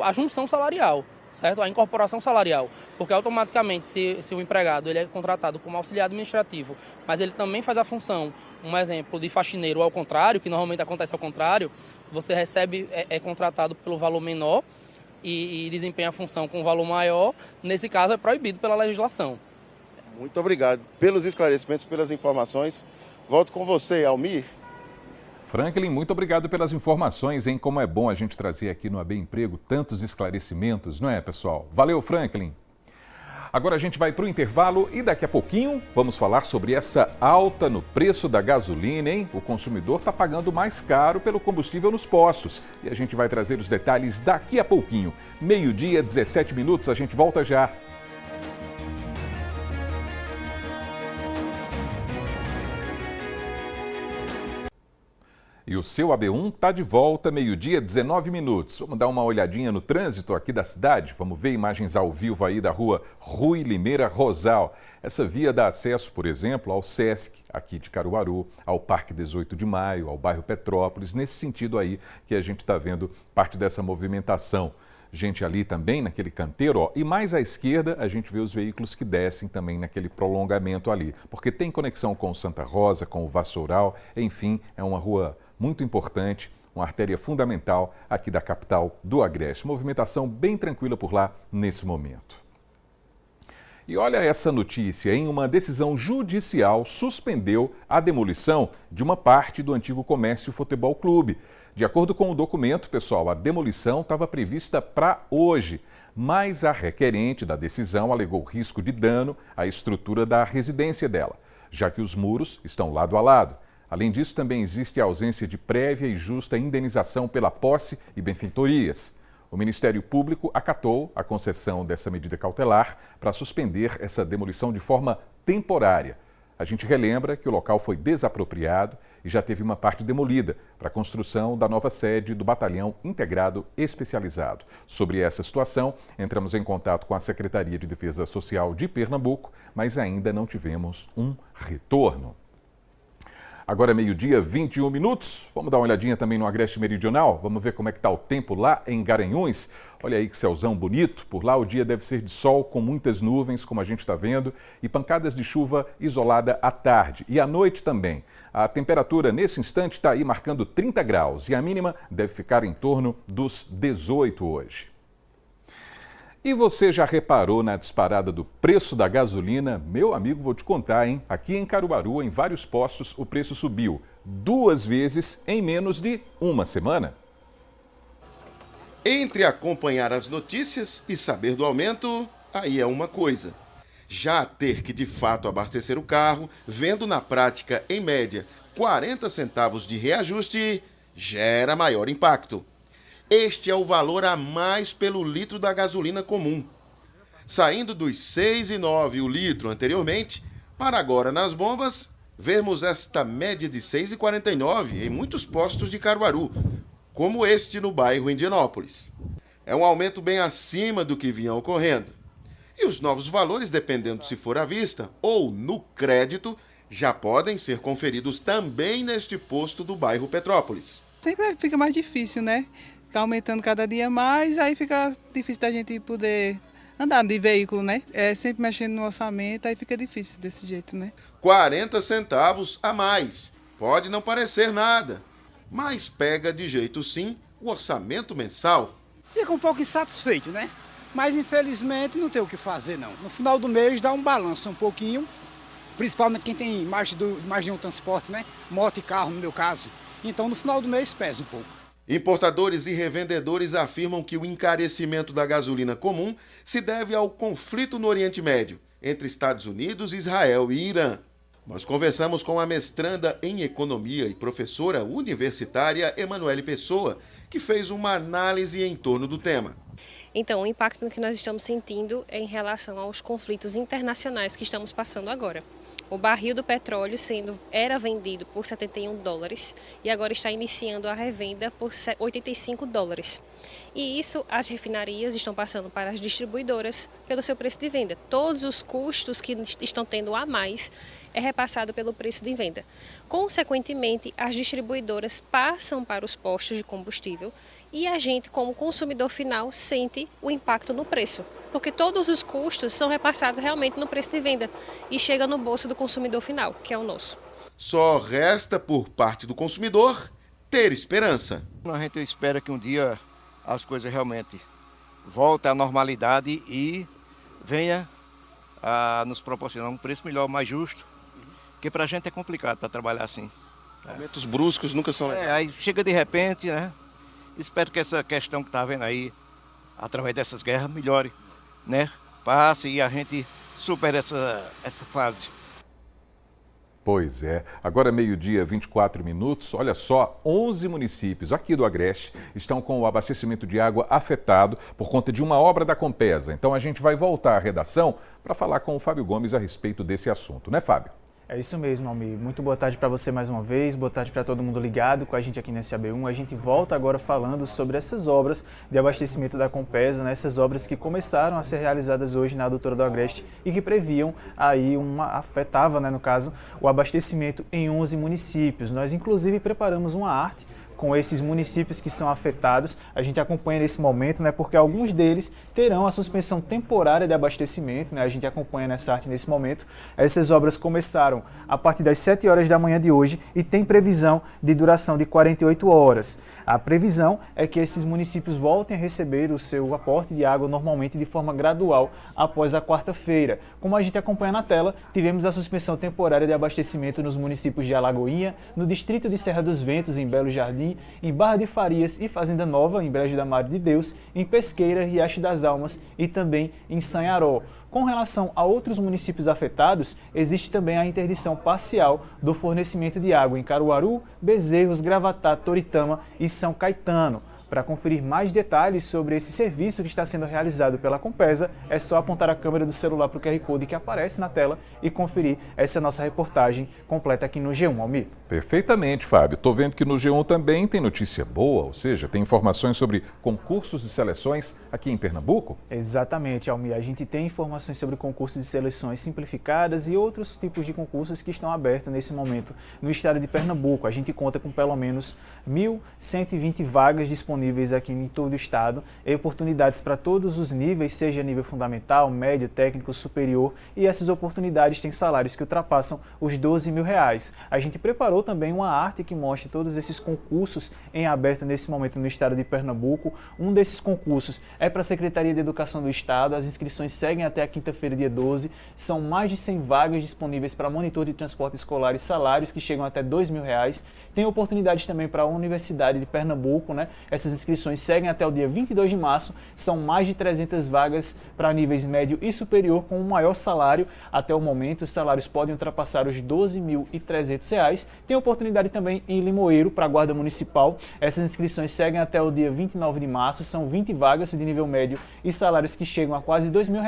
a junção salarial, certo? A incorporação salarial. Porque automaticamente, se o empregado ele é contratado como auxiliar administrativo, mas ele também faz a função, um exemplo, de faxineiro ao contrário, que normalmente acontece ao contrário, você recebe, é contratado pelo valor menor, e desempenha a função com valor maior, nesse caso é proibido pela legislação.
Muito obrigado pelos esclarecimentos, pelas informações. Volto com você, Almir.
Franklin, muito obrigado pelas informações, hein? Como é bom a gente trazer aqui no AB Emprego tantos esclarecimentos, não é, pessoal? Valeu, Franklin. Agora a gente vai para o intervalo e daqui a pouquinho vamos falar sobre essa alta no preço da gasolina, hein? O consumidor está pagando mais caro pelo combustível nos postos. E a gente vai trazer os detalhes daqui a pouquinho. 12h, 17 minutos, a gente volta já. E o seu AB1 está de volta, 12h, 19 minutos. Vamos dar uma olhadinha no trânsito aqui da cidade. Vamos ver imagens ao vivo aí da rua Rui Limeira Rosal. Essa via dá acesso, por exemplo, ao Sesc, aqui de Caruaru, ao Parque 18 de Maio, ao bairro Petrópolis. Nesse sentido aí que a gente está vendo parte dessa movimentação. Gente ali também naquele canteiro, ó, e mais à esquerda a gente vê os veículos que descem também naquele prolongamento ali, porque tem conexão com o Santa Rosa, com o Vassoural, enfim, é uma rua muito importante, uma artéria fundamental aqui da capital do Agreste. Movimentação bem tranquila por lá nesse momento. E olha essa notícia, hein? Uma decisão judicial suspendeu a demolição de uma parte do antigo Comércio Futebol Clube. De acordo com o documento, pessoal, a demolição estava prevista para hoje, mas a requerente da decisão alegou risco de dano à estrutura da residência dela, já que os muros estão lado a lado. Além disso, também existe a ausência de prévia e justa indenização pela posse e benfeitorias. O Ministério Público acatou a concessão dessa medida cautelar para suspender essa demolição de forma temporária. A gente relembra que o local foi desapropriado e já teve uma parte demolida para a construção da nova sede do Batalhão Integrado Especializado. Sobre essa situação, entramos em contato com a Secretaria de Defesa Social de Pernambuco, mas ainda não tivemos um retorno. Agora é 12h, 21 minutos. Vamos dar uma olhadinha também no Agreste Meridional. Vamos ver como é que está o tempo lá em Garanhuns. Olha aí que céuzão bonito. Por lá o dia deve ser de sol com muitas nuvens, como a gente está vendo, e pancadas de chuva isolada à tarde e à noite também. A temperatura nesse instante está aí marcando 30 graus e a mínima deve ficar em torno dos 18 hoje. E você já reparou na disparada do preço da gasolina? Meu amigo, vou te contar, hein? Aqui em Caruaru, em vários postos, o preço subiu 2 vezes em menos de uma semana.
Entre acompanhar as notícias e saber do aumento, aí é uma coisa. Já ter que de fato abastecer o carro, vendo na prática, em média, 40 centavos de reajuste, gera maior impacto. Este é o valor a mais pelo litro da gasolina comum. Saindo dos 6,9 o litro anteriormente, para agora nas bombas, vermos esta média de 6,49 em muitos postos de Caruaru, como este no bairro Indianópolis. É um aumento bem acima do que vinha ocorrendo. E os novos valores, dependendo se for à vista ou no crédito, já podem ser conferidos também neste posto do bairro Petrópolis.
Sempre fica mais difícil, né? Fica aumentando cada dia mais, aí fica difícil da gente poder andar de veículo, né? Sempre mexendo no orçamento, aí fica difícil desse jeito, né?
40 centavos a mais. Pode não parecer nada, mas pega de jeito sim o orçamento mensal.
Fica um pouco insatisfeito, né? Mas infelizmente não tem o que fazer não. No final do mês dá um balanço um pouquinho, principalmente quem tem mais de um transporte, né? Moto e carro no meu caso. Então no final do mês pesa um pouco.
Importadores e revendedores afirmam que o encarecimento da gasolina comum se deve ao conflito no Oriente Médio, entre Estados Unidos, Israel e Irã. Nós conversamos com a mestranda em Economia e professora universitária Emanuele Pessoa, que fez uma análise em torno do tema.
Então, o impacto que nós estamos sentindo é em relação aos conflitos internacionais que estamos passando agora. O barril do petróleo era vendido por $71 e agora está iniciando a revenda por $85. E isso as refinarias estão passando para as distribuidoras pelo seu preço de venda. Todos os custos que estão tendo a mais é repassado pelo preço de venda. Consequentemente, as distribuidoras passam para os postos de combustível e a gente, como consumidor final, sente o impacto no preço, porque todos os custos são repassados realmente no preço de venda e chega no bolso do consumidor final, que é o nosso.
Só resta, por parte do consumidor, ter esperança.
A gente espera que um dia as coisas realmente voltem à normalidade e venha a nos proporcionar um preço melhor, mais justo, porque para a gente é complicado para trabalhar assim.
Aumentos bruscos nunca são legais.
Aí chega de repente, né? Espero que essa questão que está havendo aí, através dessas guerras, melhore, né? Passe e a gente supere essa fase.
Pois é. Agora, meio-dia, 24 minutos. Olha só, 11 municípios aqui do Agreste estão com o abastecimento de água afetado por conta de uma obra da Compesa. Então, a gente vai voltar à redação para falar com o Fábio Gomes a respeito desse assunto, né, Fábio?
É isso mesmo, Almir. Muito boa tarde para você mais uma vez, boa tarde para todo mundo ligado com a gente aqui nesse AB1. A gente volta agora falando sobre essas obras de abastecimento da Compesa, né? Essas obras que começaram a ser realizadas hoje na Adutora do Agreste e que previam aí afetava, né, no caso, o abastecimento em 11 municípios. Nós inclusive preparamos uma arte com esses municípios que são afetados. A gente acompanha nesse momento, né, porque alguns deles terão a suspensão temporária de abastecimento, né, a gente acompanha nessa arte nesse momento. Essas obras começaram a partir das 7 horas da manhã de hoje e tem previsão de duração de 48 horas. A previsão é que esses municípios voltem a receber o seu aporte de água normalmente de forma gradual após a quarta-feira. Como a gente acompanha na tela, tivemos a suspensão temporária de abastecimento nos municípios de Alagoinha, no distrito de Serra dos Ventos, em Belo Jardim, em Barra de Farias e Fazenda Nova, em Brejo da Madre de Deus, em Pesqueira, Riacho das Almas e também em Sanharó. Com relação a outros municípios afetados, existe também a interdição parcial do fornecimento de água em Caruaru, Bezerros, Gravatá, Toritama e São Caetano. Para conferir mais detalhes sobre esse serviço que está sendo realizado pela Compesa, é só apontar a câmera do celular para o QR Code que aparece na tela e conferir essa nossa reportagem completa aqui no G1, Almir.
Perfeitamente, Fábio. Estou vendo que no G1 também tem notícia boa, ou seja, tem informações sobre concursos e seleções aqui em Pernambuco?
Exatamente, Almir. A gente tem informações sobre concursos e seleções simplificadas e outros tipos de concursos que estão abertos nesse momento no estado de Pernambuco. A gente conta com pelo menos 1.120 vagas disponíveis aqui em todo o estado e oportunidades para todos os níveis, seja nível fundamental, médio, técnico, superior, e essas oportunidades têm salários que ultrapassam os R$12 mil. A gente preparou também uma arte que mostra todos esses concursos em aberto nesse momento no estado de Pernambuco. Um desses concursos é para a Secretaria de Educação do Estado, as inscrições seguem até a quinta-feira, dia 12, são mais de 100 vagas disponíveis para monitor de transporte escolar e salários que chegam até R$2 mil. Tem oportunidades também para a Universidade de Pernambuco, né? Essas inscrições seguem até o dia 22 de março, são mais de 300 vagas para níveis médio e superior com o maior salário até o momento. Os salários podem ultrapassar os R$12.300. Tem oportunidade também em Limoeiro para a Guarda Municipal. Essas inscrições seguem até o dia 29 de março, são 20 vagas de nível médio e salários que chegam a quase R$2 mil.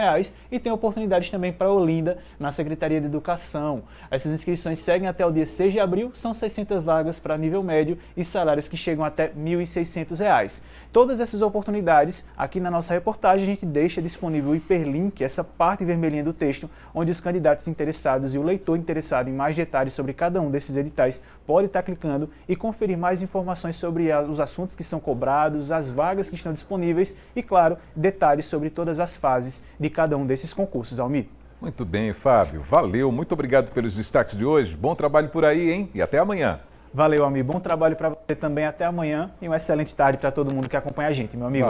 E tem oportunidades também para Olinda, na Secretaria de Educação. Essas inscrições seguem até o dia 6 de abril, são 600 vagas para nível médio e salários que chegam até R$1.600. R$200. Todas essas oportunidades, aqui na nossa reportagem, a gente deixa disponível o hiperlink, essa parte vermelhinha do texto, onde os candidatos interessados e o leitor interessado em mais detalhes sobre cada um desses editais pode estar clicando e conferir mais informações sobre os assuntos que são cobrados, as vagas que estão disponíveis e, claro, detalhes sobre todas as fases de cada um desses concursos, Almir.
Muito bem, Fábio. Valeu. Muito obrigado pelos destaques de hoje. Bom trabalho por aí, hein? E até amanhã.
Valeu, amigo. Bom trabalho para você também. Até amanhã e uma excelente tarde para todo mundo que acompanha a gente, meu amigo.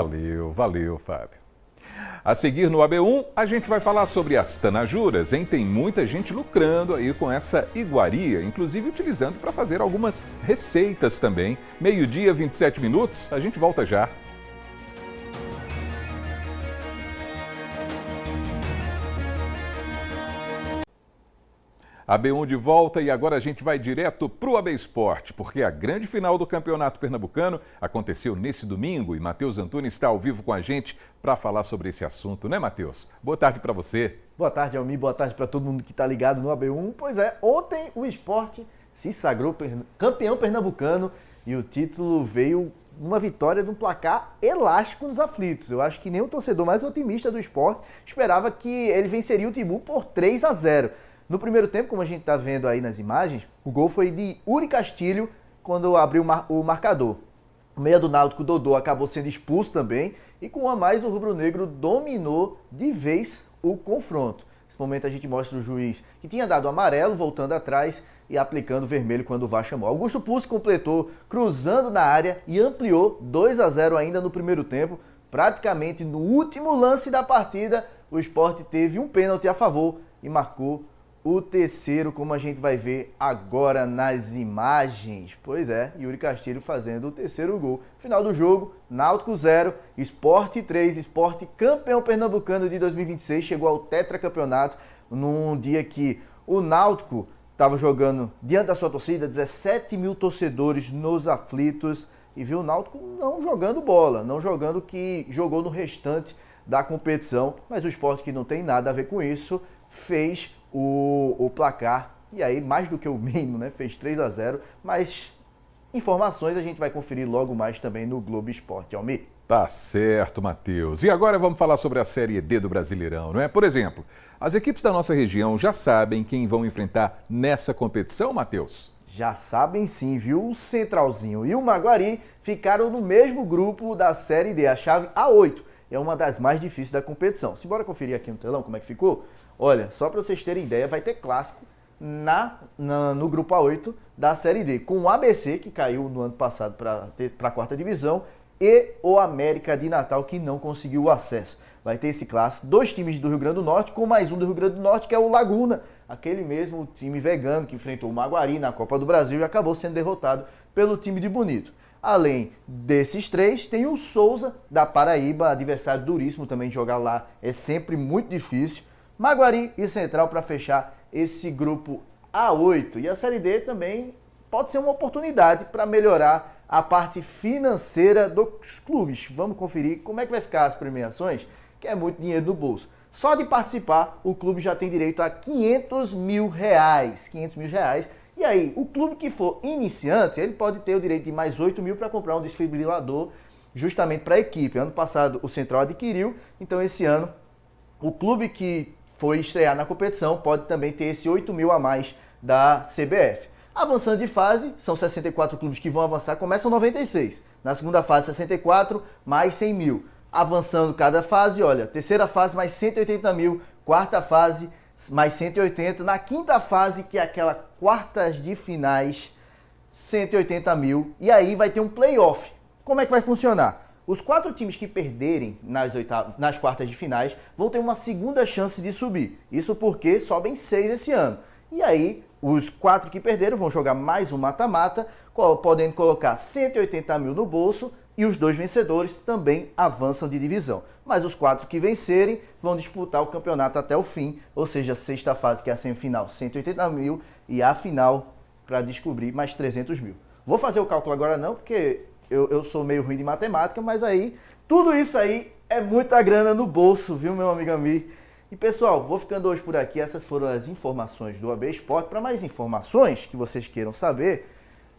Valeu, Fábio. A seguir no AB1, a gente vai falar sobre as tanajuras, hein? Tem muita gente lucrando aí com essa iguaria, inclusive utilizando para fazer algumas receitas também. 12h, 27 minutos. A gente volta já. AB1 de volta e agora a gente vai direto para o AB Esporte, porque a grande final do Campeonato Pernambucano aconteceu nesse domingo e Matheus Antunes está ao vivo com a gente para falar sobre esse assunto, né, Matheus? Boa tarde para você.
Boa tarde, Almir. Boa tarde para todo mundo que está ligado no AB1. Pois é, ontem o esporte se sagrou campeão pernambucano e o título veio numa vitória de um placar elástico nos aflitos. Eu acho que nem o torcedor mais otimista do esporte esperava que ele venceria o Timbu por 3-0. No primeiro tempo, como a gente está vendo aí nas imagens, o gol foi de Uri Castilho quando abriu o marcador. O meia do Náutico, Dodô, acabou sendo expulso também e com um a mais o rubro-negro dominou de vez o confronto. Nesse momento a gente mostra o juiz que tinha dado amarelo, voltando atrás e aplicando vermelho quando o VAR chamou. Augusto Pucci completou cruzando na área e ampliou 2-0 ainda no primeiro tempo. Praticamente no último lance da partida, o Sport teve um pênalti a favor e marcou o terceiro, como a gente vai ver agora nas imagens. Pois é, Yuri Castilho fazendo o terceiro gol. Final do jogo, Náutico 0, Sport 3, Sport campeão pernambucano de 2026, chegou ao tetracampeonato num dia que o Náutico estava jogando diante da sua torcida, 17 mil torcedores nos aflitos, e viu o Náutico não jogando bola, não jogando o que jogou no restante da competição, mas o Sport, que não tem nada a ver com isso, fez o placar, e aí mais do que o mínimo, né? Fez 3-0, mas informações a gente vai conferir logo mais também no Globo Esporte, Almir.
Tá certo, Matheus. E agora vamos falar sobre a Série D do Brasileirão, não é? Por exemplo, as equipes da nossa região já sabem quem vão enfrentar nessa competição, Matheus?
Já sabem sim, viu? O Centralzinho e o Maguari ficaram no mesmo grupo da Série D, a chave A8. É uma das mais difíceis da competição. Simbora conferir aqui no telão como é que ficou? Olha, só para vocês terem ideia, vai ter clássico no grupo A8 da Série D, com o ABC, que caiu no ano passado para a quarta divisão, e o América de Natal, que não conseguiu o acesso. Vai ter esse clássico, 2 times do Rio Grande do Norte, com mais um do Rio Grande do Norte, que é o Laguna, aquele mesmo time vegano que enfrentou o Maguari na Copa do Brasil e acabou sendo derrotado pelo time de Bonito. Além desses 3, tem o Souza, da Paraíba, adversário duríssimo também, de jogar lá é sempre muito difícil. Maguari e Central para fechar esse grupo A8. E a Série D também pode ser uma oportunidade para melhorar a parte financeira dos clubes. Vamos conferir como é que vai ficar as premiações, que é muito dinheiro no bolso. Só de participar, o clube já tem direito a R$500 mil. R$500 mil. E aí, o clube que for iniciante, ele pode ter o direito de mais 8 mil para comprar um desfibrilador justamente para a equipe. Ano passado o Central adquiriu, então esse ano o clube que foi estrear na competição pode também ter esse 8 mil a mais da CBF. Avançando de fase, são 64 clubes que vão avançar, começam 96. Na segunda fase, 64, mais 100 mil. Avançando cada fase, olha, terceira fase mais 180 mil, quarta fase mais 180, na quinta fase, que é aquela quartas de finais, 180 mil. E aí vai ter um playoff. Como é que vai funcionar? Os 4 times que perderem nas quartas de finais vão ter uma segunda chance de subir. Isso porque sobem 6 esse ano. E aí, os 4 que perderam vão jogar mais um mata-mata, podendo colocar 180 mil no bolso, e os 2 vencedores também avançam de divisão. Mas os 4 que vencerem vão disputar o campeonato até o fim, ou seja, a sexta fase, que é a semifinal, 180 mil, e a final para descobrir mais 300 mil. Vou fazer o cálculo agora não, porque eu sou meio ruim de matemática, mas aí, tudo isso aí é muita grana no bolso, viu, meu amigo Amir? E pessoal, vou ficando hoje por aqui. Essas foram as informações do AB Esporte. Para mais informações que vocês queiram saber,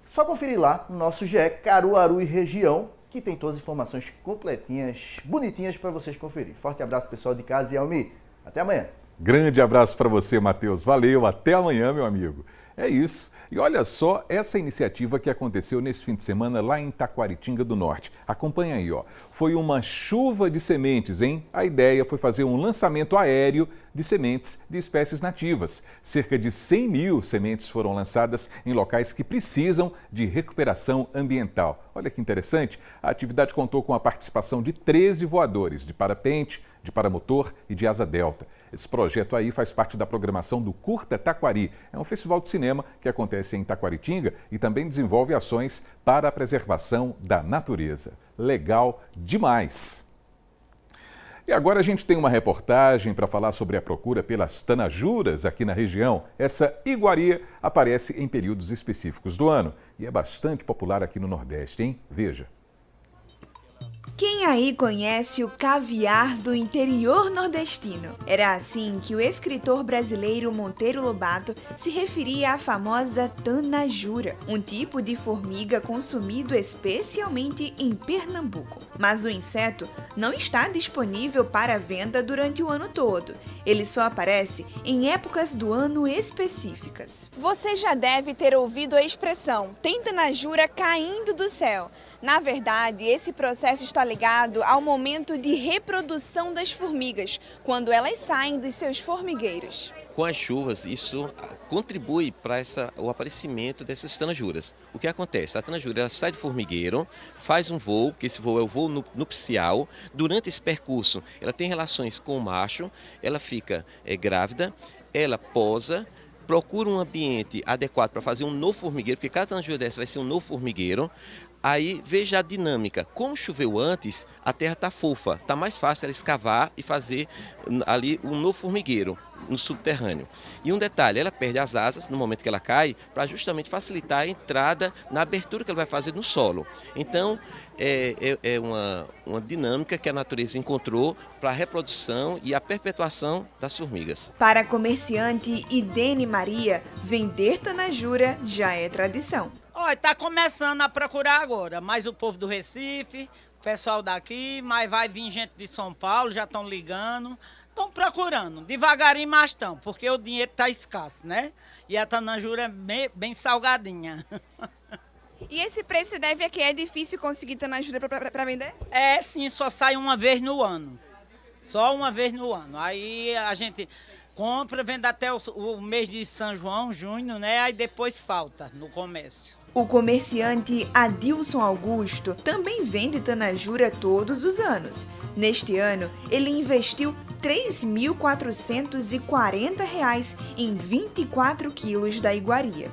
só conferir lá no nosso GE Caruaru e região. que tem todas as informações completinhas, bonitinhas para vocês conferir. Forte abraço, pessoal de casa, e Almi, até amanhã.
Grande abraço para você, Matheus. Valeu, até amanhã, meu amigo. É isso. E olha só essa iniciativa que aconteceu nesse fim de semana lá em Taquaritinga do Norte. Acompanha aí, ó. Foi uma chuva de sementes, hein? A ideia foi fazer um lançamento aéreo de sementes de espécies nativas. Cerca de 100 mil sementes foram lançadas em locais que precisam de recuperação ambiental. Olha que interessante. A atividade contou com a participação de 13 voadores de parapente, de paramotor e de asa delta. Esse projeto aí faz parte da programação do Curta Taquari. É um festival de cinema que acontece em Taquaritinga e também desenvolve ações para a preservação da natureza. Legal demais! E agora a gente tem uma reportagem para falar sobre a procura pelas tanajuras aqui na região. Essa iguaria aparece em períodos específicos do ano e é bastante popular aqui no Nordeste, hein? Veja.
Quem aí conhece o caviar do interior nordestino? Era assim que o escritor brasileiro Monteiro Lobato se referia à famosa tanajura, um tipo de formiga consumido especialmente em Pernambuco. Mas o inseto não está disponível para venda durante o ano todo. Ele só aparece em épocas do ano específicas. Você já deve ter ouvido a expressão "tem tanajura caindo do céu". Na verdade, esse processo está ligado ao momento de reprodução das formigas, quando elas saem dos seus formigueiros.
Com as chuvas, isso contribui para o aparecimento dessas tanajuras. O que acontece? A tanajura ela sai do formigueiro, faz um voo, que esse voo é o voo nupcial. Durante esse percurso, ela tem relações com o macho, ela fica grávida, ela posa, procura um ambiente adequado para fazer um novo formigueiro, porque cada tanajura dessa vai ser um novo formigueiro. Aí veja a dinâmica, como choveu antes, a terra está fofa, está mais fácil ela escavar e fazer ali um novo formigueiro no subterrâneo. E um detalhe, ela perde as asas no momento que ela cai, para justamente facilitar a entrada na abertura que ela vai fazer no solo. Então é uma dinâmica que a natureza encontrou para a reprodução e a perpetuação das formigas.
Para a comerciante Idene Maria, vender tanajura já é tradição.
Olha, está começando a procurar agora, mas o povo do Recife, o pessoal daqui, mas vai vir gente de São Paulo, já estão ligando, estão procurando, devagarinho mas estão, porque o dinheiro está escasso, né? E a tanajura é bem salgadinha.
E esse preço se deve a que é difícil conseguir tanajura para vender?
É sim, só sai uma vez no ano, só uma vez no ano, aí a gente compra, vende até o mês de São João, junho, né? Aí depois falta no comércio.
O comerciante Adilson Augusto também vende tanajura todos os anos. Neste ano, ele investiu R$ 3.440 em 24 quilos da iguaria.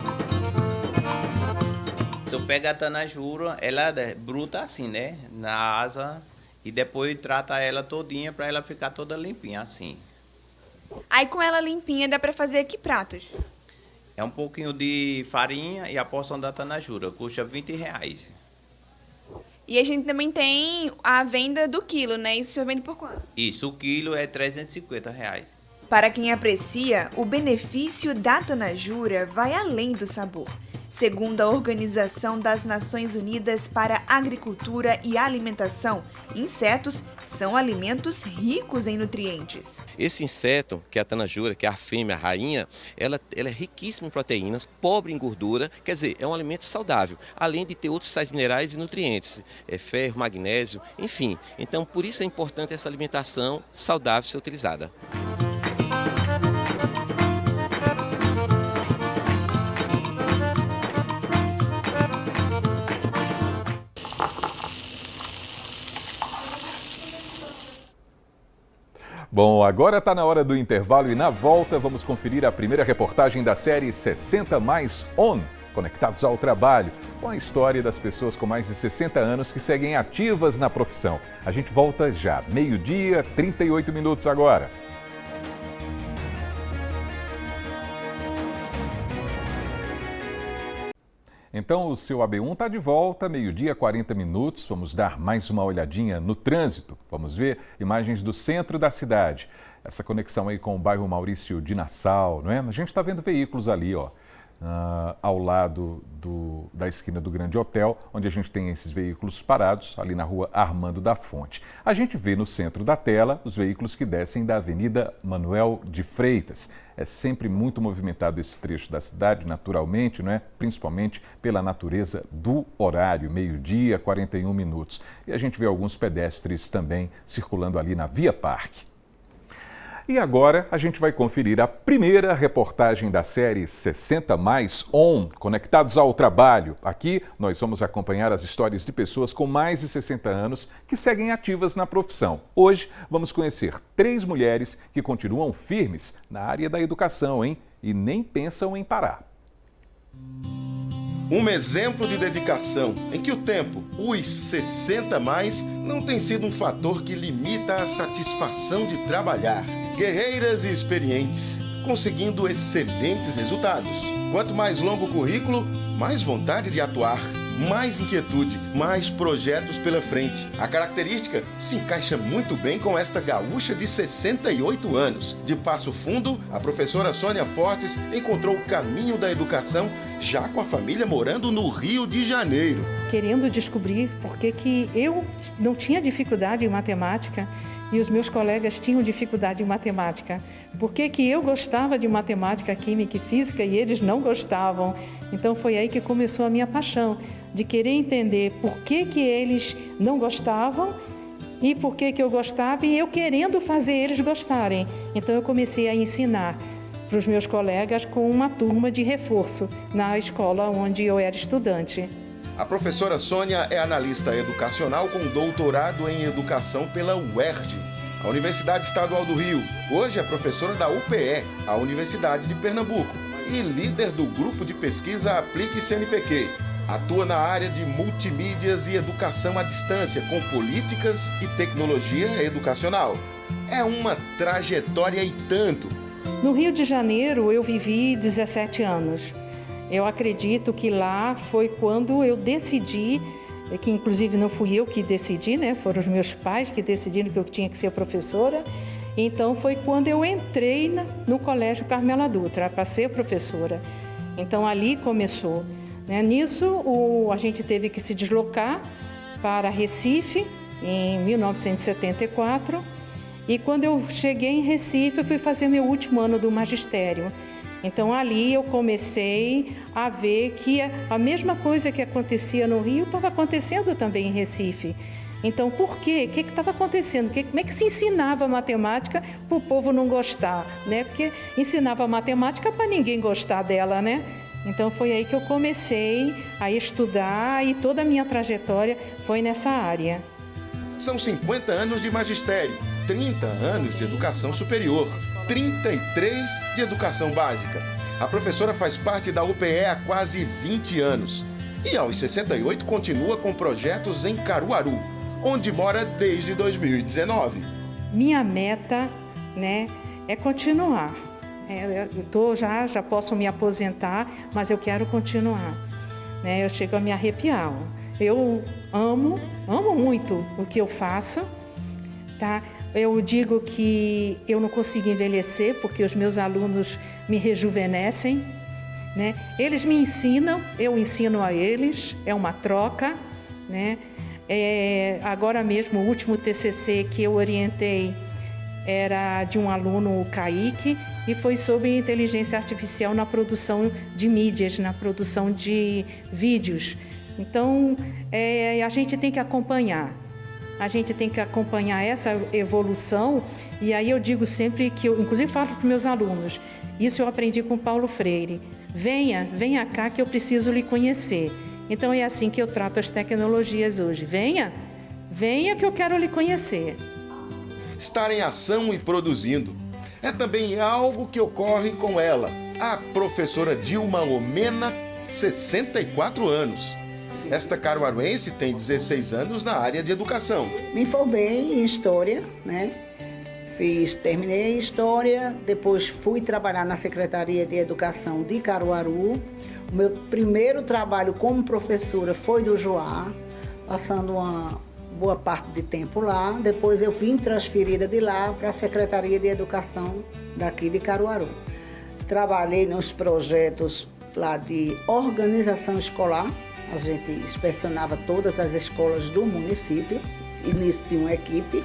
Se eu pego a tanajura, ela é bruta assim, né? Na asa, e depois trata ela todinha para ela ficar toda limpinha assim.
Aí com ela limpinha dá para fazer que pratos?
É um pouquinho de farinha e a porção da tanajura, custa R$20.
E a gente também tem a venda do quilo, né? Isso o senhor vende por quanto?
Isso, o quilo é R$350.
Para quem aprecia, o benefício da tanajura vai além do sabor. Segundo a Organização das Nações Unidas para a Agricultura e Alimentação, insetos são alimentos ricos em nutrientes.
Esse inseto, que é a tanajura, que é a fêmea, a rainha, ela é riquíssima em proteínas, pobre em gordura, quer dizer, é um alimento saudável, além de ter outros sais minerais e nutrientes, ferro, magnésio, enfim. Então, por isso é importante essa alimentação saudável ser utilizada.
Bom, agora está na hora do intervalo e na volta vamos conferir a primeira reportagem da série 60 Mais On, conectados ao trabalho, com a história das pessoas com mais de 60 anos que seguem ativas na profissão. A gente volta já, 12h, 38 minutos agora. Então o seu AB1 está de volta, 12h, 40 minutos. Vamos dar mais uma olhadinha no trânsito. Vamos ver imagens do centro da cidade. Essa conexão aí com o bairro Maurício de Nassau, não é? A gente está vendo veículos ali, ó, ao lado da esquina do Grande Hotel, onde a gente tem esses veículos parados, ali na rua Armando da Fonte. A gente vê no centro da tela os veículos que descem da Avenida Manuel de Freitas. É sempre muito movimentado esse trecho da cidade, naturalmente, não é? Principalmente pela natureza do horário, meio-dia, 41 minutos. E a gente vê alguns pedestres também circulando ali na Via Parque. E agora a gente vai conferir a primeira reportagem da série 60 Mais On, Conectados ao Trabalho. Aqui nós vamos acompanhar as histórias de pessoas com mais de 60 anos que seguem ativas na profissão. Hoje vamos conhecer 3 mulheres que continuam firmes na área da educação, hein? E nem pensam em parar.
Um exemplo de dedicação em que o tempo, os 60 mais, não tem sido um fator que limita a satisfação de trabalhar. Guerreiras e experientes, conseguindo excelentes resultados. Quanto mais longo o currículo, mais vontade de atuar, mais inquietude, mais projetos pela frente. A característica se encaixa muito bem com esta gaúcha de 68 anos. De Passo Fundo, a professora Sônia Fortes encontrou o caminho da educação já com a família morando no Rio de Janeiro.
Querendo descobrir por que eu não tinha dificuldade em matemática e os meus colegas tinham dificuldade em matemática. Por que eu gostava de matemática, química e física e eles não gostavam? Então foi aí que começou a minha paixão, de querer entender por que eles não gostavam e por que eu gostava e eu querendo fazer eles gostarem. Então eu comecei a ensinar para os meus colegas com uma turma de reforço na escola onde eu era estudante.
A professora Sônia é analista educacional com doutorado em educação pela UERJ, a Universidade Estadual do Rio. Hoje é professora da UPE, a Universidade de Pernambuco, e líder do grupo de pesquisa Aplique CNPq. Atua na área de multimídias e educação à distância, com políticas e tecnologia educacional. É uma trajetória e tanto.
No Rio de Janeiro eu vivi 17 anos. Eu acredito que lá foi quando eu decidi, que inclusive não fui eu que decidi, né? Foram os meus pais que decidiram que eu tinha que ser professora. Então foi quando eu entrei no Colégio Carmela Dutra para ser professora. Então ali começou. Né? Nisso a gente teve que se deslocar para Recife em 1974. E quando eu cheguei em Recife, eu fui fazer meu último ano do magistério. Então ali eu comecei a ver que a mesma coisa que acontecia no Rio estava acontecendo também em Recife. Então por quê? O que estava acontecendo? Como é que se ensinava matemática para o povo não gostar? Né? Porque ensinava matemática para ninguém gostar dela, né? Então foi aí que eu comecei a estudar e toda a minha trajetória foi nessa área.
São 50 anos de magistério, 30 anos de educação superior, 33 de educação básica. A professora faz parte da UPE há quase 20 anos e aos 68 continua com projetos em Caruaru, onde mora desde 2019.
Minha meta, né, é continuar. Eu já posso me aposentar, mas eu quero continuar. Né? Eu chego a me arrepiar. Eu amo muito o que eu faço, tá? Eu digo que eu não consigo envelhecer porque os meus alunos me rejuvenescem, né? Eles me ensinam, eu ensino a eles, é uma troca, né? Agora mesmo, o último TCC que eu orientei era de um aluno, o Kaique, e foi sobre inteligência artificial na produção de mídias, na produção de vídeos. Então, a gente tem que acompanhar. A gente tem que acompanhar essa evolução e aí eu digo sempre que eu, inclusive falo para os meus alunos, isso eu aprendi com Paulo Freire, venha cá que eu preciso lhe conhecer. Então é assim que eu trato as tecnologias hoje, venha que eu quero lhe conhecer.
Estar em ação e produzindo é também algo que ocorre com ela, a professora Dilma Omena, 64 anos. Esta caruaruense tem 16 anos na área de educação.
Me formei em História, né? Terminei em História, depois fui trabalhar na Secretaria de Educação de Caruaru. O meu primeiro trabalho como professora foi do Joá, passando uma boa parte de tempo lá. Depois eu vim transferida de lá para a Secretaria de Educação daqui de Caruaru. Trabalhei nos projetos lá de organização escolar. A gente inspecionava todas as escolas do município e nisso tinha uma equipe.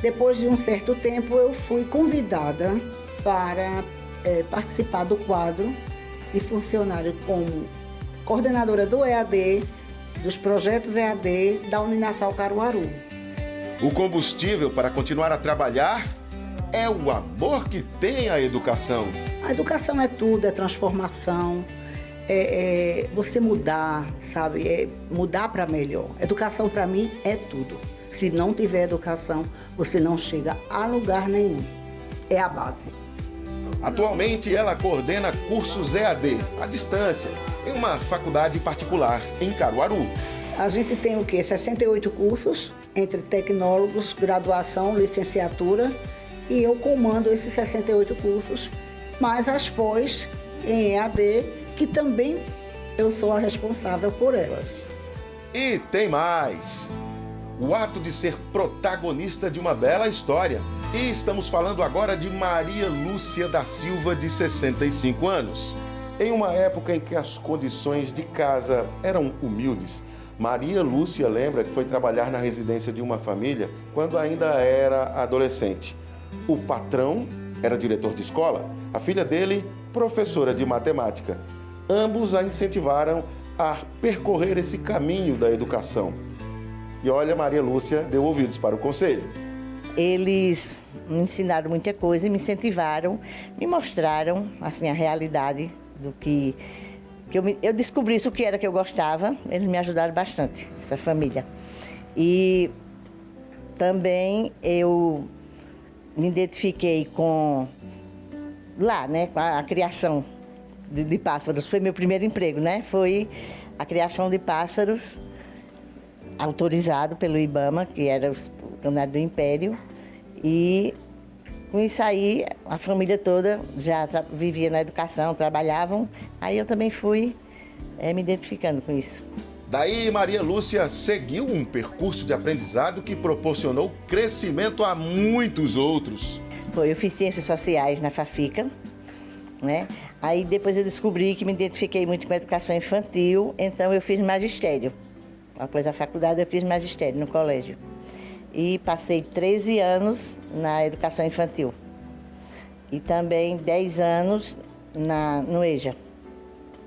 Depois de um certo tempo, eu fui convidada para participar do quadro de funcionário como coordenadora do EAD, dos projetos EAD da Uninasal Caruaru.
O combustível para continuar a trabalhar é o amor que tem a educação.
A educação é tudo, é transformação, é você mudar, sabe? É mudar para melhor. Educação para mim é tudo. Se não tiver educação, você não chega a lugar nenhum. É a base.
Atualmente, ela coordena cursos EAD, à distância, em uma faculdade particular, em Caruaru.
A gente tem o quê? 68 cursos, entre tecnólogos, graduação, licenciatura, e eu comando esses 68 cursos, mais as pós em EAD, que também eu sou a responsável por elas.
E tem mais! O ato de ser protagonista de uma bela história. E estamos falando agora de Maria Lúcia da Silva, de 65 anos. Em uma época em que as condições de casa eram humildes, Maria Lúcia lembra que foi trabalhar na residência de uma família quando ainda era adolescente. O patrão era diretor de escola, a filha dele, professora de matemática. Ambos a incentivaram a percorrer esse caminho da educação. E olha, Maria Lúcia deu ouvidos para o conselho.
Eles me ensinaram muita coisa, me incentivaram, me mostraram assim, a realidade do que eu descobri isso, o que era que eu gostava. Eles me ajudaram bastante, essa família. E também eu me identifiquei com lá, né, com a criação de pássaros. Foi meu primeiro emprego, né? Foi a criação de pássaros, autorizado pelo IBAMA, que era o Canário do Império, e com isso aí a família toda já vivia na educação, trabalhavam, aí eu também fui me identificando com isso.
Daí Maria Lúcia seguiu um percurso de aprendizado que proporcionou crescimento a muitos outros.
Eu fiz Ciências Sociais na FAFICA, né? Aí depois eu descobri que me identifiquei muito com a educação infantil, então eu fiz magistério. Após a faculdade eu fiz magistério no colégio. E passei 13 anos na educação infantil. E também 10 anos no EJA,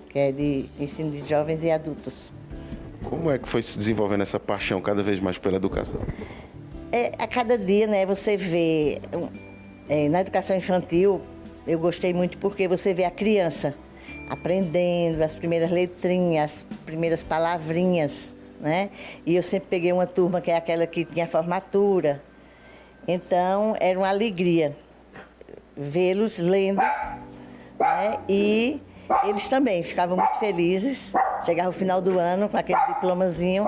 que é de ensino de jovens e adultos.
Como é que foi se desenvolvendo essa paixão cada vez mais pela educação?
A cada dia, né, você vê... na educação infantil, eu gostei muito porque você vê a criança aprendendo as primeiras letrinhas, as primeiras palavrinhas, né? E eu sempre peguei uma turma que é aquela que tinha formatura. Então, era uma alegria vê-los lendo, né? E eles também ficavam muito felizes. Chegava o final do ano com aquele diplomazinho.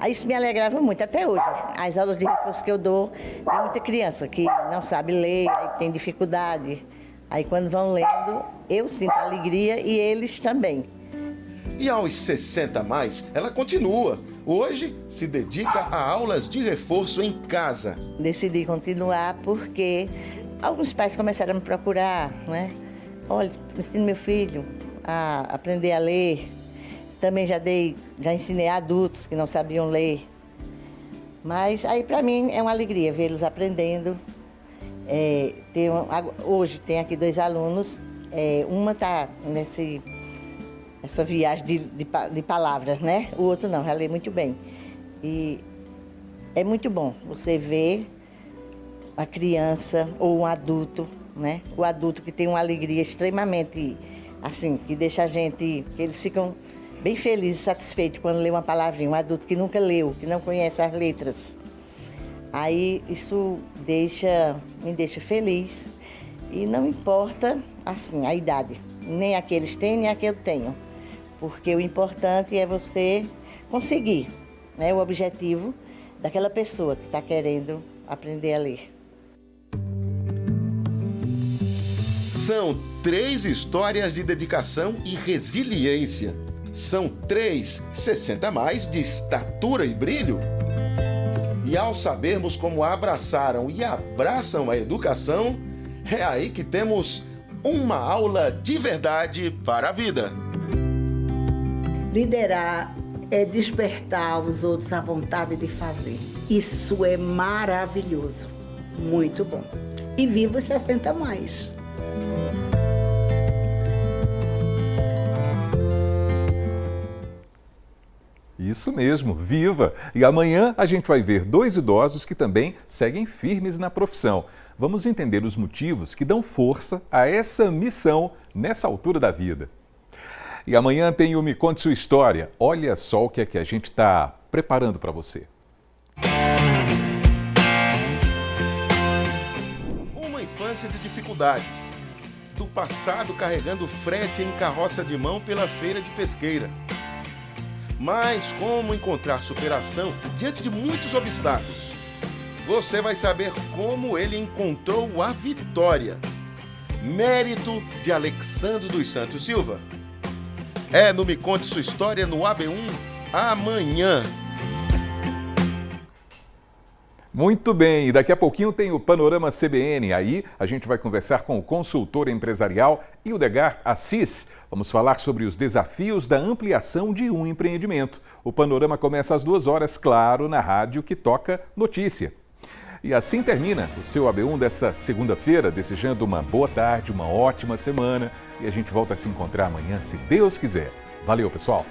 Aí isso me alegrava muito, até hoje. As aulas de reforço que eu dou, tem muita criança que não sabe ler, aí tem dificuldade. Aí quando vão lendo, eu sinto alegria e eles também.
E aos 60 a mais, ela continua. Hoje se dedica a aulas de reforço em casa.
Decidi continuar porque alguns pais começaram a me procurar, né? Olha, ensino meu filho a aprender a ler. Também já ensinei adultos que não sabiam ler. Mas aí para mim é uma alegria vê-los aprendendo. Hoje tem aqui 2 alunos. Uma está nessa viagem de palavras, né? O outro não, já lê muito bem. E é muito bom você ver a criança ou um adulto, né? O adulto que tem uma alegria extremamente, assim, que deixa a gente, que eles ficam bem felizes, satisfeitos quando lê uma palavrinha. Um adulto que nunca leu, que não conhece as letras. Aí isso me deixa feliz. E não importa, assim, a idade. Nem a que eles têm, nem a que eu tenho. Porque o importante é você conseguir, né, o objetivo daquela pessoa que está querendo aprender a ler.
São 3 histórias de dedicação e resiliência. São 3 60 a mais de estatura e brilho. E ao sabermos como abraçaram e abraçam a educação, é aí que temos Uma aula de verdade para a vida.
Liderar é despertar os outros à vontade de fazer. Isso é maravilhoso, muito bom. E viva os 60 mais.
Isso mesmo, viva! E amanhã a gente vai ver 2 idosos que também seguem firmes na profissão. Vamos entender os motivos que dão força a essa missão nessa altura da vida. E amanhã tem o Me Conte Sua História. Olha só o que é que a gente está preparando para você.
Uma infância de dificuldades. Do passado carregando frete em carroça de mão pela feira de Pesqueira. Mas como encontrar superação diante de muitos obstáculos? Você vai saber como ele encontrou a vitória. Mérito de Alexandre dos Santos Silva. É no Me Conte Sua História no AB1 amanhã.
Muito bem, e daqui a pouquinho tem o Panorama CBN. Aí a gente vai conversar com o consultor empresarial Hildegard Assis. Vamos falar sobre os desafios da ampliação de um empreendimento. O Panorama começa às 2 horas, claro, na rádio que toca notícia. E assim termina o seu AB1 dessa segunda-feira, desejando uma boa tarde, uma ótima semana. E a gente volta a se encontrar amanhã, se Deus quiser. Valeu, pessoal!